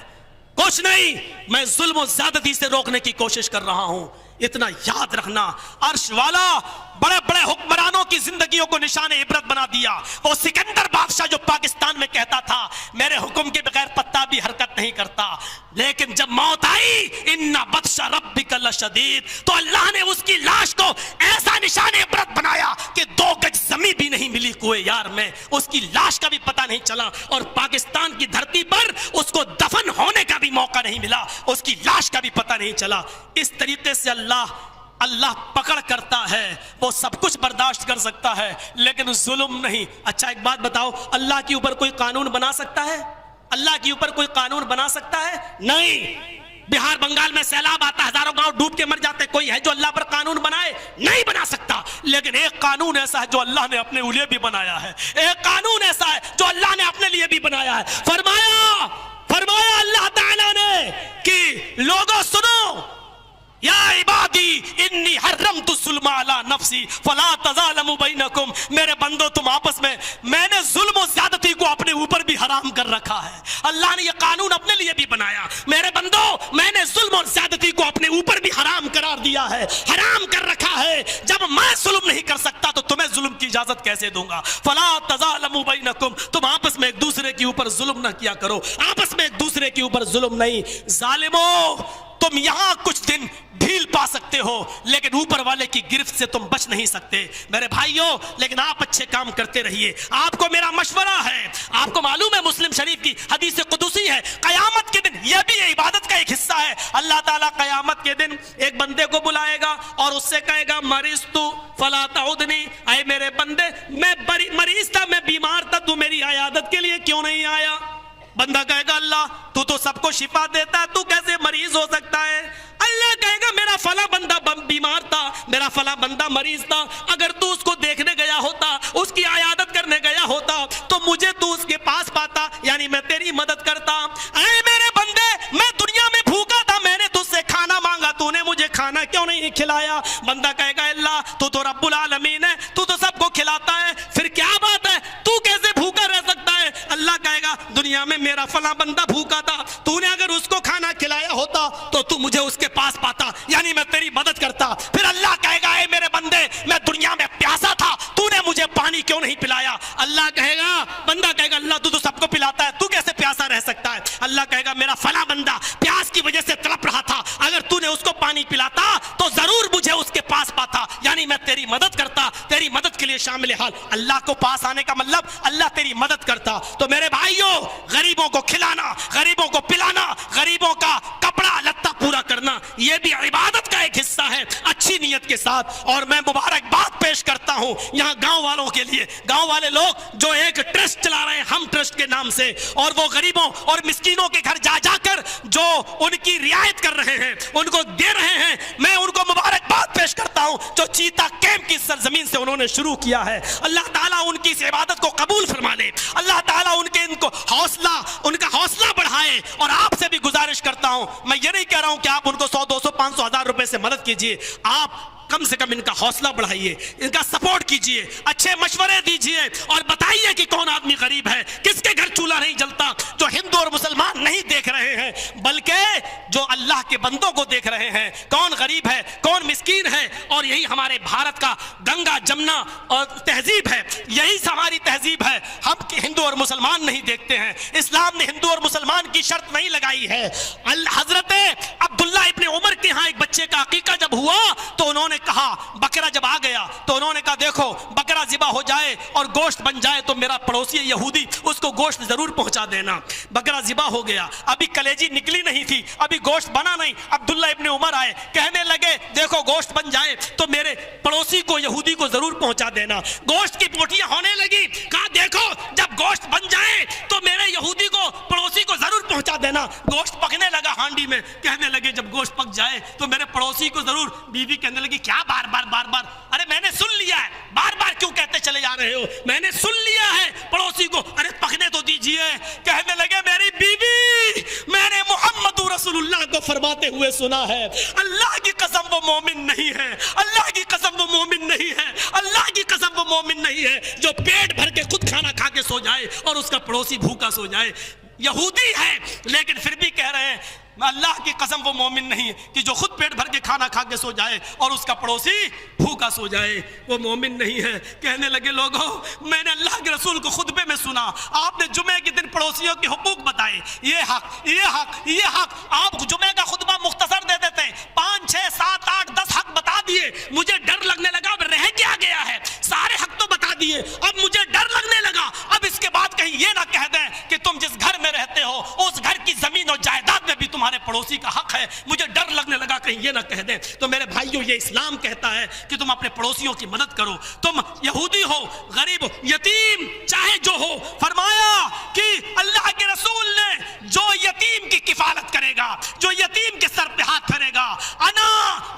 کچھ نہیں، میں ظلم و زیادتی سے روکنے کی کوشش کر رہا ہوں۔ اتنا یاد رکھنا، عرش والا بڑے بڑے حکمرانوں کی زندگیوں کو نشان عبرت بنا دیا۔ وہ سکندر بادشاہ جو پاکستان میں کہتا تھا میرے حکم کے بغیر پتا بھی حرکت نہیں کرتا، لیکن جب موت آئی ان بطش ربک لشدید، تو اللہ نے اس کی لاش کو ایسا نشان عبرت بنایا کہ 2 گج زمین بھی نہیں ملی کوئے یار میں، اس کی لاش کا بھی پتہ نہیں چلا، اور پاکستان کی دھرتی پر اس کو دفن ہونے کا بھی موقع نہیں ملا، اس کی لاش کا بھی پتہ نہیں چلا۔ اس طریقے سے اللہ پکڑ کرتا ہے، وہ سب کچھ برداشت کر سکتا ہے لیکن ظلم نہیں۔ اچھا ایک بات بتاؤ، اللہ کے اوپر کوئی قانون بنا سکتا ہے؟ اللہ کے اوپر کوئی قانون بنا سکتا ہے؟ نہیں۔ بہار بنگال میں سیلاب آتا، ہزاروں گاؤں ڈوب کے مر جاتے، کوئی ہے جو اللہ پر قانون بنائے؟ نہیں بنا سکتا۔ لیکن ایک قانون ایسا ہے جو اللہ نے اپنے لیے بھی بنایا ہے، ایک قانون ایسا ہے جو اللہ نے اپنے لیے بھی بنایا ہے۔ فرمایا اللہ تعالیٰ نے کہ لوگوں سنو، یا عبادی انی حرمت الظلم علی نفسی فلا تظالموا بینکم، میرے بندو تم آپس میں نے ظلم و زیادتی کو اپنے اوپر بھی حرام کر رکھا ہے۔ اللہ نے یہ قانون اپنے لیے بھی بنایا، میرے بندو میں نے ظلم اور زیادتی کو اپنے اوپر بھی حرام قرار دیا ہے، حرام کر رکھا ہے۔ جب میں ظلم نہیں کر سکتا تو تمہیں ظلم کی اجازت کیسے دوں گا؟ فلا تظالموا بینکم، تم آپس میں ایک دوسرے کے اوپر ظلم نہ کیا کرو، آپس میں ایک دوسرے کے اوپر ظلم نہیں۔ ظالمو، تم یہاں کچھ دن ڈھیل پا سکتے ہو لیکن اوپر والے کی گرفت سے تم بچ نہیں سکتے میرے بھائیوں، لیکن آپ اچھے کام کرتے رہیے۔ آپ کو میرا مشورہ ہے، آپ کو معلوم ہے مسلم شریف کی حدیث قدسی ہے، قیامت کے دن یہ بھی عبادت کا ایک حصہ ہے، اللہ تعالیٰ قیامت کے دن ایک بندے کو بلائے گا اور اس سے کہے گا مرضت فلا تعودنی، اے میرے بندے میں مریض تھا، میں بیمار تھا، تو میری عیادت کے لیے کیوں نہیں آیا؟ بندہ کہے گا اللہ تو سب کو شفا دیتا ہے، تو کیسے مریض ہو سکتا ہے؟ اللہ کہے گا میرا فلاں بندہ بیمار تھا، میرا فلاں بندہ مریض تھا، اگر تو اس کو دیکھنے گیا ہوتا، اس کی عیادت کرنے گیا ہوتا تو مجھے تو اس کے پاس پاتا، یعنی میں تیری مدد کرتا۔ اے میرے بندے، میں دنیا میں بھوکا تھا، میں نے تجھ سے کھانا مانگا، تو نے مجھے کھانا کیوں نہیں کھلایا؟ بندہ کہے گا اللہ تو رب العالمین ہے، تو سب کو کھلاتا ہے، پھر کیا بات ہے، تو کیسے بھوکا رہ سکتا ہے؟ اللہ کہے گا دنیا میں میرا فلاں بندہ بھوکا تھا، تو نے اگر اس کو کھانا کھلایا ہوتا تو مجھے اس کے پاس پاتا، یعنی میں تیری مدد کرتا۔ پھر اللہ کہے گا اے میرے بندے، میں دنیا میں پیاسا تھا، تو نے مجھے پانی کیوں نہیں پلایا؟ اللہ کہے گا، بندہ کہے گا اللہ تو سب کو پلاتا ہے، تو کیسے پیاسا رہ سکتا ہے؟ اللہ کہے گا میرا فلاں بندہ پیاس کی وجہ سے تڑپ رہا تھا، اگر تو نے اس کو پانی پلاتا تو ضرور مجھے اس کے پاس پاتا، یعنی میں تیری مدد کرتا، تیری مدد کے لیے شامل حال۔ اللہ کو پاس آنے کا مطلب اللہ تیری مدد کرتا۔ تو میرے بھائیوں، غریبوں کو کھلانا، غریبوں کو پلانا، غریبوں کا کپڑا لتا پورا کرنا، یہ بھی عبادت کا ایک حصہ ہے، اچھی نیت کے ساتھ۔ اور میں مبارکباد پیش کرتا ہوں یہاں گاؤں والوں کے لیے، گاؤں والے لوگ جو ایک ٹرسٹ چلا رہے ہیں ہم ٹرسٹ کے نام سے، اور وہ غریبوں اور مسکینوں کے گھر جا جا کر جو ان کی رعایت کر رہے ہیں، ان کو دے رہے ہیں، میں ان کو مبارکباد پیش کرتا ہوں جو چیتا کیمپ کی سرزمین سے انہوں نے شروع کیا ہے۔ اللہ تعالیٰ ان کی اس عبادت کو قبول فرما لے، اللہ تعالیٰ ان کو ان کا حوصلہ بڑھائے۔ اور آپ سے بھی گزارش کرتا ہوں، میں یہ نہیں کہہ رہا ہوں کہ آپ ان کو 100 200 500 1000 روپے سے مدد کیجئے، آپ کم سے کم ان کا حوصلہ بڑھائیے، ان کا سپورٹ کیجئے، اچھے مشورے دیجئے اور بتائیے کہ کون آدمی غریب ہے، کس کے گھر چولہا نہیں جلتا، جو ہندو اور مسلمان نہیں دیکھ رہے ہیں بلکہ جو اللہ کے بندوں کو دیکھ رہے ہیں، کون غریب ہے، کون مسکین ہے۔ اور یہی ہمارے بھارت کا گنگا جمنا اور تہذیب ہے، یہی ہماری تہذیب ہے، ہم ہندو اور مسلمان نہیں دیکھتے ہیں۔ اسلام نے ہندو اور مسلمان کی شرط نہیں لگائی ہے۔ حضرت عبداللہ ابن عمر کے ہاں ایک بچے کا عقیقہ جب ہوا تو انہوں نے کہا، بکرا جب آ گیا تو انہوں نے کہا دیکھو بکرا ذبح ہو جائے اور گوشت بن جائے تو میرا پڑوسی یہودی اس کو گوشت ضرور پہنچا دینا۔ بکرا ذبح ہو گیا، ابھی کلیجی نکلی نہیں تھی، ابھی گوشت بنا نہیں، عبداللہ ابن عمر آئے، کہنے لگے دیکھو گوشت بن جائے تو میرے پڑوسی کو یہودی کو ضرور پہنچا دینا۔ گوشت کی بوٹیاں ہونے لگی، کہا دیکھو جب گوشت بن جائے تو میرے یہودی کو پڑوسی کو ضرور پہنچا دینا. گوشت پکنے لگا ہانڈی میں, کہنے لگے جب گوشت پک جائے تو میرے پڑوسی کو ضرور. بیوی کہنے لگی کیا بار بار بار بار, ارے میں نے سن لیا ہے, بار بار کیوں کہتے چلے جا رہے ہو, میں نے سن لیا ہے پڑوسی کو, ارے پکنے تو دیجئے. کہنے لگے میری بیوی, میں نے محمد رسول اللہ کو فرماتے ہوئے سنا ہے, اللہ کی قسم وہ مومن نہیں ہے, اللہ کی قسم وہ مومن نہیں ہے, اللہ کی قسم وہ مومن نہیں ہے جو پیٹ بھر کے خود کھانا کھا کے سو جائے اور اس کا پڑوسی بھوکا سو جائے. یہودی ہے لیکن پھر بھی کہہ رہے ہیں اللہ کی قسم وہ مومن نہیں ہے کہ جو خود پیٹ بھر کے کھانا کھا کے سو جائے اور اس کا پڑوسی بھوکا سو جائے, وہ مومن نہیں ہے. کہنے لگے لوگوں, میں نے اللہ کے رسول کو خطبے میں سنا, آپ نے جمعے کے دن پڑوسیوں کے حقوق بتائے, یہ حق یہ حق یہ حق. آپ جمعے کا خطبہ مختصر دے دیتے, 5 6 7 8 10 حق بتا دیے. مجھے ڈر لگنے لگا اب رہ کیا گیا ہے, سارے حق تو بتا دیے, اب مجھے ڈر لگنے لگا اب اس کے بعد کہیں یہ نہ کہہ دیں کہ تم جس گھر میں رہتے ہو اس گھر کی زمین اور جائیداد میں بھی تمہارے پڑوسی کا حق ہے. مجھے ڈر لگنے لگا کہیں یہ نہ کہہ دیں. تو میرے بھائیوں, یہ اسلام کہتا ہے کہ تم اپنے پڑوسیوں کی مدد کرو. تم یہودی ہو, غریب ہو, یتیم چاہے جو ہو, فرمایا کہ اللہ کے رسول نے جو یتیم کی کفالت کرے گا, جو یتیم کے سر پہ ہاتھ پھیرے گا, انا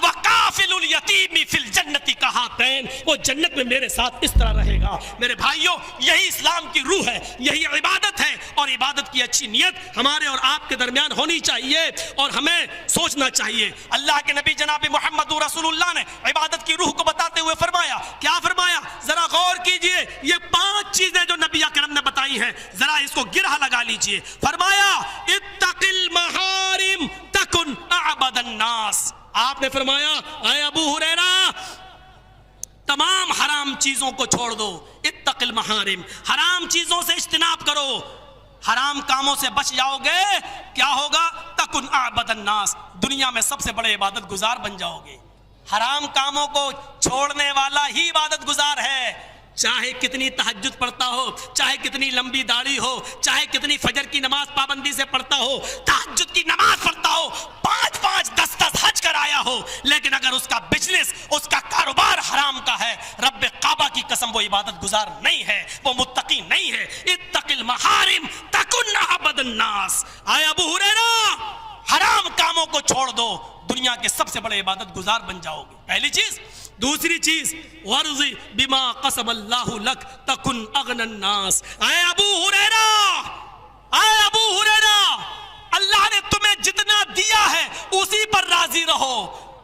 وکافل الیتیم فی الجنت کہاتین, وہ جنت میں میرے ساتھ اس طرح رہے گا. میرے بھائیوں, یہی اسلام کی روح ہے, یہی عبادت ہے, اور عبادت کی اچھی نیت ہمارے اور آپ کے درمیان ہونی چاہیے اور ہمیں سوچنا چاہیے. اللہ کے نبی جناب محمد رسول اللہ نے عبادت کی روح کو بتاتے ہوئے فرمایا, کیا فرمایا, ذرا غور کیجئے. یہ 5 چیزیں جو نبی اکرم نے بتائی ہیں, ذرا اس کو گرہ لگا لیجئے. فرمایا اتق المحارم تکن اعبد الناس. آپ نے فرمایا اے ابو ہریرہ, تمام حرام چیزوں کو چھوڑ دو. اتق المحارم, حرام چیزوں سے اجتناب کرو, حرام کاموں سے بچ جاؤ گے, کیا ہوگا, تکن اعبد الناس, دنیا میں سب سے بڑے عبادت گزار بن جاؤ گے. حرام کاموں کو چھوڑنے والا ہی عبادت گزار ہے. چاہے کتنی تہجد پڑھتا ہو, چاہے کتنی لمبی داڑھی ہو, چاہے کتنی فجر کی نماز پابندی سے پڑھتا ہو, تہجد کی نماز پڑھتا ہو, 5 5 10 10 حج کرایا ہو, لیکن اگر اس کا بزنس, اس کا کاروبار حرام کا ہے, رب کعبہ کی قسم وہ عبادت گزار نہیں ہے, وہ متقی نہیں ہے. اتق المحارم تکن اعبد الناس. اے ابو ہریرہ, حرام کاموں کو چھوڑ دو, دنیا کے سب سے بڑے عبادت گزار بن جاؤ گے. پہلی چیز. دوسری چیز, ورضی بما قسم اللہ لک تکن اغنى الناس. اے ابو ہریرہ, اے ابو ہریرہ, اللہ نے تمہیں جتنا دیا ہے اسی پر راضی رہو.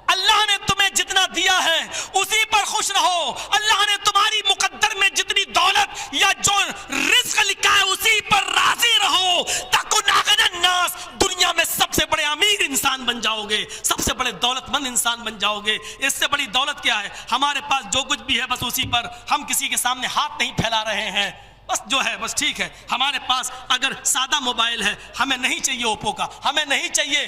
اللہ نے تمہیں جتنا دیا ہے اسی پر خوش رہو. اللہ نے تمہاری مقدر میں جتنی دولت یا جو رزق لکھا ہے اسی پر راضی رہو. تکن اغنى الناس, دنیا میں سب سے بڑے امیر انسان بن جاؤ گے, سب سے بڑے دولت مند انسان بن جاؤ گے. اس سے بڑی دولت کیا ہے؟ ہمارے پاس جو کچھ بھی ہے بس اسی پر ہم کسی کے سامنے ہاتھ نہیں پھیلا رہے ہیں, بس جو ہے بس ٹھیک ہے. ہمارے پاس اگر سادہ موبائل ہے, ہمیں نہیں چاہیے اوپو کا, ہمیں نہیں چاہیے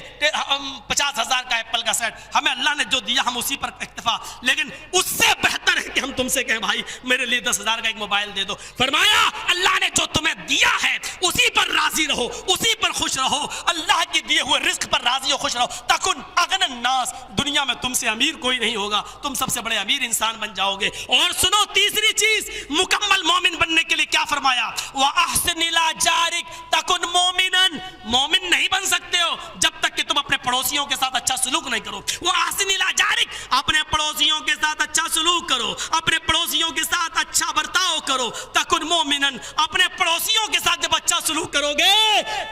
50,000 کا ایپل کا سیٹ, ہمیں اللہ نے جو دیا ہم اسی پر اکتفا. لیکن اس سے بہتر ہے کہ ہم تم سے کہیں بھائی میرے لیے 10,000 کا ایک موبائل دے دو. فرمایا اللہ نے جو تمہیں دیا ہے اسی پر راضی رہو, اسی پر خوش رہو, اللہ کے دیے ہوئے رزق پر راضی و خوش رہو. تکن اغنى الناس, دنیا میں تم سے امیر کوئی نہیں ہوگا, تم سب سے بڑے امیر انسان بن جاؤ گے. اور سنو, تیسری چیز, مکمل مومن بننے کے لیے کیا فرمایا, وَأَحْسِنِ إِلَىٰ جَارِكَ تَكُنْ مُؤْمِنًا. مومن نہیں بن سکتے ہو جب تک کہ تم اپنے پڑوسیوں کے ساتھ اچھا سلوک نہیں کرو. وَأَحْسِنِ إِلَىٰ جَارِكَ, اپنے پڑوسیوں کے ساتھ اچھا سلوک کرو, اپنے پڑوسیوں کے ساتھ اچھا برتاؤ کرو. تَكُنْ مُؤْمِنًا, اپنے پڑوسیوں کے ساتھ جب اچھا سلوک کرو گے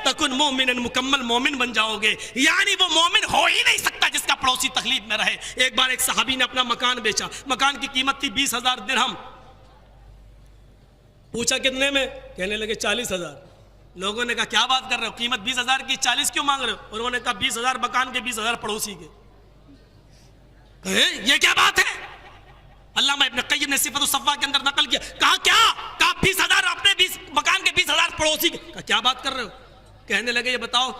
تَكُنْ مُؤْمِنًا, مکمل مومن بن جاؤ گے. یعنی وہ مومن ہو ہی نہیں سکتا جس کا پڑوسی تکلیف میں رہے. ایک بار ایک صحابی نے اپنا مکان بیچا, مکان کی قیمت تھی 20,000 درہم. پوچھا کتنے میں, کہنے لگے 40,000. لوگوں نے کہا کیا بات کر رہے ہو, قیمت 20,000 کی 40 کیوں مانگ رہے ہو؟ انہوں نے کہا 20,000 مکان کے 20,000 پڑوسی کے. یہ کیا بات ہے؟ علامہ ابن قیم نے صفت الصفا کے اندر نقل کیا, کہا کیا, کہا 20,000 اپنے مکان کے 20,000 پڑوسی کے. کہا کیا بات کر رہے ہو؟ کہنے لگے یہ بتاؤ,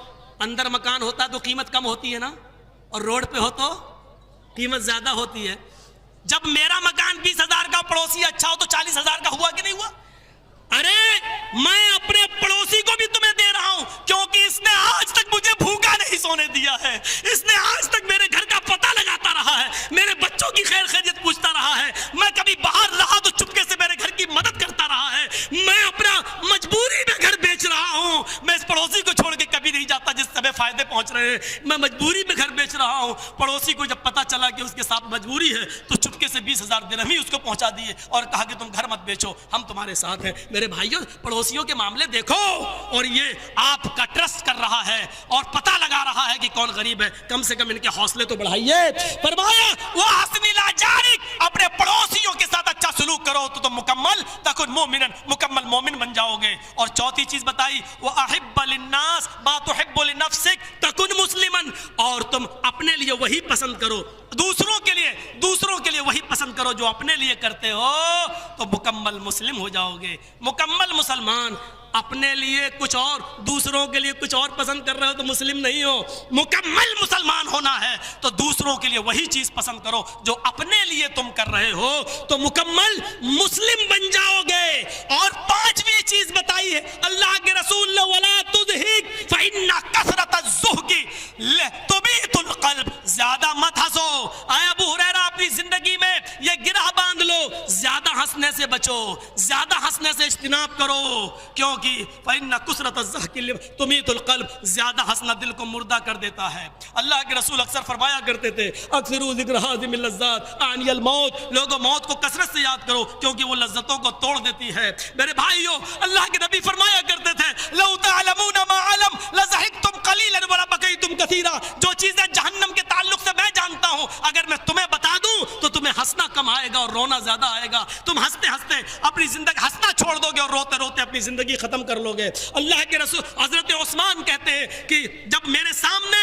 اندر مکان ہوتا تو قیمت کم ہوتی ہے نا, اور روڈ پہ ہو تو قیمت زیادہ ہوتی ہے. جب میرا مکان 20,000 کا, پڑوسی اچھا ہو تو 40,000 کا ہوا کہ نہیں ہوا؟ ارے میں اپنے پڑوسی کو بھی تمہیں دے رہا ہوں کیونکہ اس نے آج تک مجھے بھوکا نہیں سونے دیا ہے, اس نے آج تک میرے گھر کا پتہ لگاتا رہا ہے, میرے بچوں کی خیر خیریت پوچھتا رہا ہے, میں کبھی باہر رہا تو چپکے سے میرے گھر کی مدد کرتا رہا ہے, میں اپنا مجبور ہیں, میں مجبوری میں گھر بیچ رہا ہوں. پڑوسی کو جب پتا چلا کہ اس کے ساتھ مجبوری ہے تو چپکے سے 20,000 درہم ہی اس کو پہنچا دیے اور کہا کہ تم گھر مت بیچو, ہم تمہارے ساتھ ہیں. میرے بھائیوں, پڑوسیوں کے معاملے دیکھو, اور یہ آپ کا ٹرسٹ کر رہا ہے اور پتہ لگا رہا ہے کہ کون غریب ہے. کم سے کم ان کے حوصلے تو بڑھائیے. فرمایا وَأَحْسِنْ إِلَىٰ جَارِكَ, اپنے پڑوسیوں کے ساتھ اچھا سلوک کرو تو تم مکمل تکن مومنن, مکمل مومن بن جاؤ گے. اور چوتھی چیز بتائی وَأَحِبَّ لِلنَّاسِ مَا تُحِبُّ لِنَفْسِكَ تکن مسلمن, اور تم اپنے لیے وہی پسند کرو, دوسروں کے لیے وہی پسند کرو جو اپنے لیے کرتے ہو, تو مکمل مسلم ہو جاؤ گے, مکمل مسلمان. اپنے لیے کچھ اور, دوسروں کے لیے کچھ اور پسند کر رہے ہو تو مسلم نہیں ہو. مکمل مسلمان ہونا ہے تو دوسروں کے لیے وہی چیز پسند کرو جو اپنے لیے تم کر رہے ہو, تو مکمل مسلم بن جاؤ گے. اور پانچویں چیز بتائی ہے اللہ کے رسول نے وَلَا تُضْحِكْ فَإِنَّ كَثْرَةَ الزُّهْدِ تُمِيتُ الْقَلْبَ, زیادہ مت ہنسو. اے ابو ہریرہ, اپنی زندگی میں یہ گرہ باندھ لو, زیادہ ہنسنے سے بچو, زیادہ ہنسنے سے اجتناب کرو, کیونکہ فَإِنَّ كُثْرَةَ الضَّحْكِ تُمِيتُ الْقَلْبَ, زیادہ ہنسنا دل کو مردہ کر دیتا ہے. اللہ کے رسول اکثر فرمایا کرتے تھے اکثروا ذکر ہاضم اللذات اعنی الموت, لوگوں موت کو کثرت سے یاد کرو کیونکہ وہ لذتوں کو توڑ دیتی ہے. میرے بھائیو, اللہ کے نبی فرمایا کرتے تھے لو تعلمون ما علم لضحکتم قلیلا ولبکیتم کثیرا, جو چیزیں جہنم کے تعلق سے میں جانتا ہوں اگر میں تمہیں بتا دوں تو تمہیں ہنسنا کم آئے گا اور رونا زیادہ آئے گا. تم ہنستے ہنستے اپنی زندگی, ہنسنا چھوڑ دو گے اور روتے روتے اپنی زندگی ختم کر لو گے. اللہ کے رسول حضرت عثمان کہتے ہیں کہ جب میرے سامنے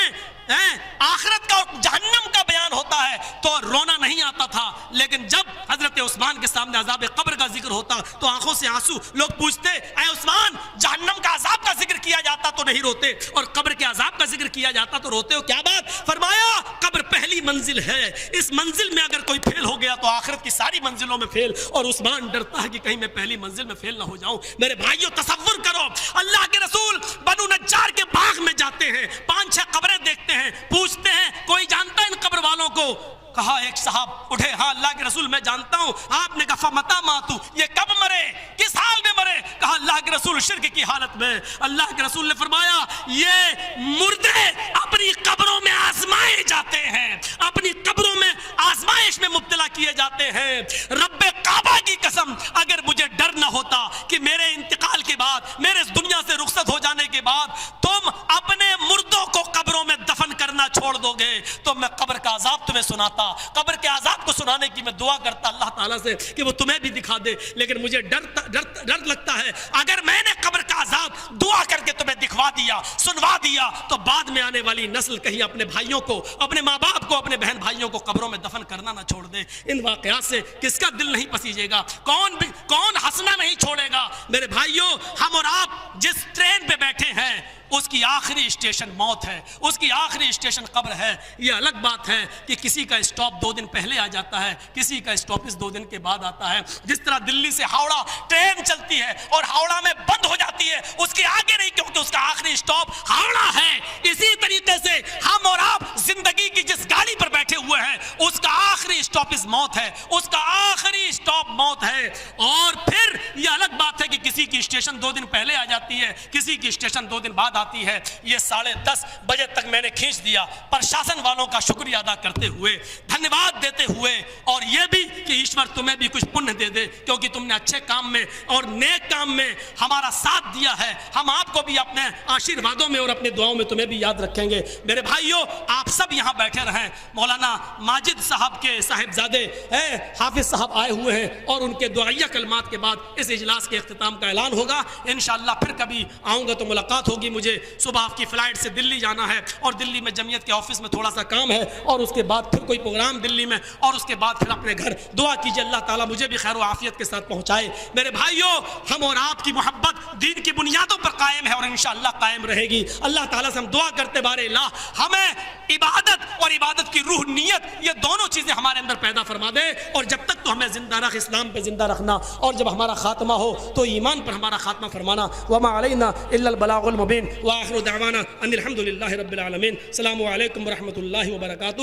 آخرت کا اور جہنم کا بیان ہوتا ہے تو رونا نہیں آتا تھا, لیکن جب حضرت عثمان کے سامنے عذاب قبر کا ذکر ہوتا تو آنکھوں سے آنسو. لوگ پوچھتے اے عثمان, جہنم کا عذاب کا ذکر کیا جاتا تو نہیں روتے اور قبر کے عذاب کا ذکر کیا جاتا تو روتے ہو, کیا بات؟ فرمایا قبر پہلی منزل ہے, اس منزل میں اگر کوئی فیل ہو گیا تو آخرت کی ساری منزلوں میں فیل, اور عثمان ڈرتا ہے کہ کہیں میں پہلی منزل میں فیل نہ ہو جاؤں. میرے بھائیو, تصور کرو اللہ کے رسول بنو نجار کے باغ میں جاتے ہیں, 5-6 قبریں دیکھتے ہیں, پوچھتے ہیں کوئی جانتا ہے ان قبر والوں کو؟ کہا ایک صاحب اٹھے, ہاں اللہ کے رسول میں جانتا ہوں. آپ نے کہا فمتا ماتو, یہ کب مرے, کس حال میں مرے؟ کہا اللہ کے رسول شرک کی حالت میں. اللہ کے رسول نے فرمایا یہ مردے اپنی قبروں میں آزمائے جاتے ہیں, اپنی قبروں میں آزمائش میں مبتلا کیے جاتے ہیں. رب کعبہ کی قسم, اگر مجھے ڈر نہ ہوتا کہ میرے انتقال کے بعد, میرے اس دنیا سے رخصت ہو جانے کے بعد تم اپنے مردوں کو قبروں میں دفن کرنا چھوڑ دو گے تو میں قبر کا عذاب تمہیں سناتا. قبر کے عذاب کو سنانے کی میں دعا کرتا اللہ تعالیٰ سے کہ وہ تمہیں بھی دکھا دے, لیکن مجھے ڈر لگتا ہے اگر میں نے قبر کا عذاب دعا کر کے تمہیں دکھوا دیا, سنوا دیا, تو بعد میں آنے والی نسل کہیں اپنے بھائیوں کو, اپنے ماں باپ کو, اپنے بہن بھائیوں کو قبروں میں دفن کرنا نہ چھوڑ دے. ان واقعات سے کس کا دل نہیں پسیجے گا, کون ہنسنا نہیں چھوڑے گا؟ میرے بھائیوں, ہم اور آپ جس ٹرین پہ بیٹھے ہیں اس کی آخری اسٹیشن موت ہے, اس کی آخری اسٹیشن قبر ہے. یہ الگ بات ہے کہ کسی کا اسٹاپ 2 دن پہلے آ جاتا ہے, کسی کا اسٹاپس 2 دن کے بعد آتا ہے. جس طرح دلی سے ہاوڑا ٹرین چلتی ہے اور ہاوڑا میں بند ہو جاتی ہے, اس کے آگے نہیں کیونکہ اس کا آخری اسٹاپ ہاوڑا ہے. اسی طریقے سے ہم اور آپ زندگی کی جس گاڑی پر بیٹھے ہوئے ہیں اس کا آخری اسٹاپس موت ہے, اس کا آخری اسٹاپ موت ہے. اور پھر یہ الگ بات ہے کہ کسی کی اسٹیشن 2 دن پہلے آ جاتی ہے, کسی کی اسٹیشن 2 دن بعد آتی ہے. یہ 10:30 بجے تک میں نے کھینچ دیا, پرشاسن والوں کا شکریہ ادا کرتے ہوئے, دھنیواد دیتے ہوئے, اور یہ بھی کہ ایشور تمہیں بھی کچھ پنیہ دے دے کیونکہ تم نے اچھے کام میں اور نیک کام میں ہمارا ساتھ دیا ہے. ہم آپ کو بھی اپنے آشیروادوں میں اور اپنے دعاؤں میں تمہیں بھی یاد رکھیں گے. میرے بھائیوں, آپ سب یہاں بیٹھے رہیں. مولانا ماجد صاحب کے صاحبزادے حافظ صاحب آئے ہوئے ہیں اور ان کے دعائیہ کلمات کے بعد اس اجلاس کے اختتام کا اعلان ہوگا. انشاءاللہ پھر کبھی آؤں گا تو ملاقات ہوگی. مجھے صبح کی فلائٹ سے دلی جانا ہے اور دلی میں جمعیت کے آفس میں تھوڑا سا کام ہے, اور اس کے بعد پھر کوئی پروگرام دلی میں, اور اس کے بعد پھر اپنے گھر. دعا کیجئے اللہ تعالیٰ مجھے بھی خیر و عافیت کے ساتھ پہنچائے. میرے بھائیوں, ہم اور آپ کی محبت دین کی بنیادوں پر قائم ہے اور انشاءاللہ قائم رہے گی. اللہ تعالیٰ سے ہم دعا کرتے بارے اللہ ہمیں عبادت اور عبادت کی روح, نیت, یہ دونوں چیزیں ہمارے اندر پیدا فرما دے. اور جب تک تو ہمیں زندہ رکھ, اسلام پہ زندہ رکھنا, اور جب ہمارا خاتمہ ہو تو ایمان پر ہمارا خاتمہ فرمانا. وما علینا الا البلاغ المبین. وآخر دعوانا ان الحمد للہ رب العالمین. السلام علیکم ورحمۃ اللہ وبرکاتہ.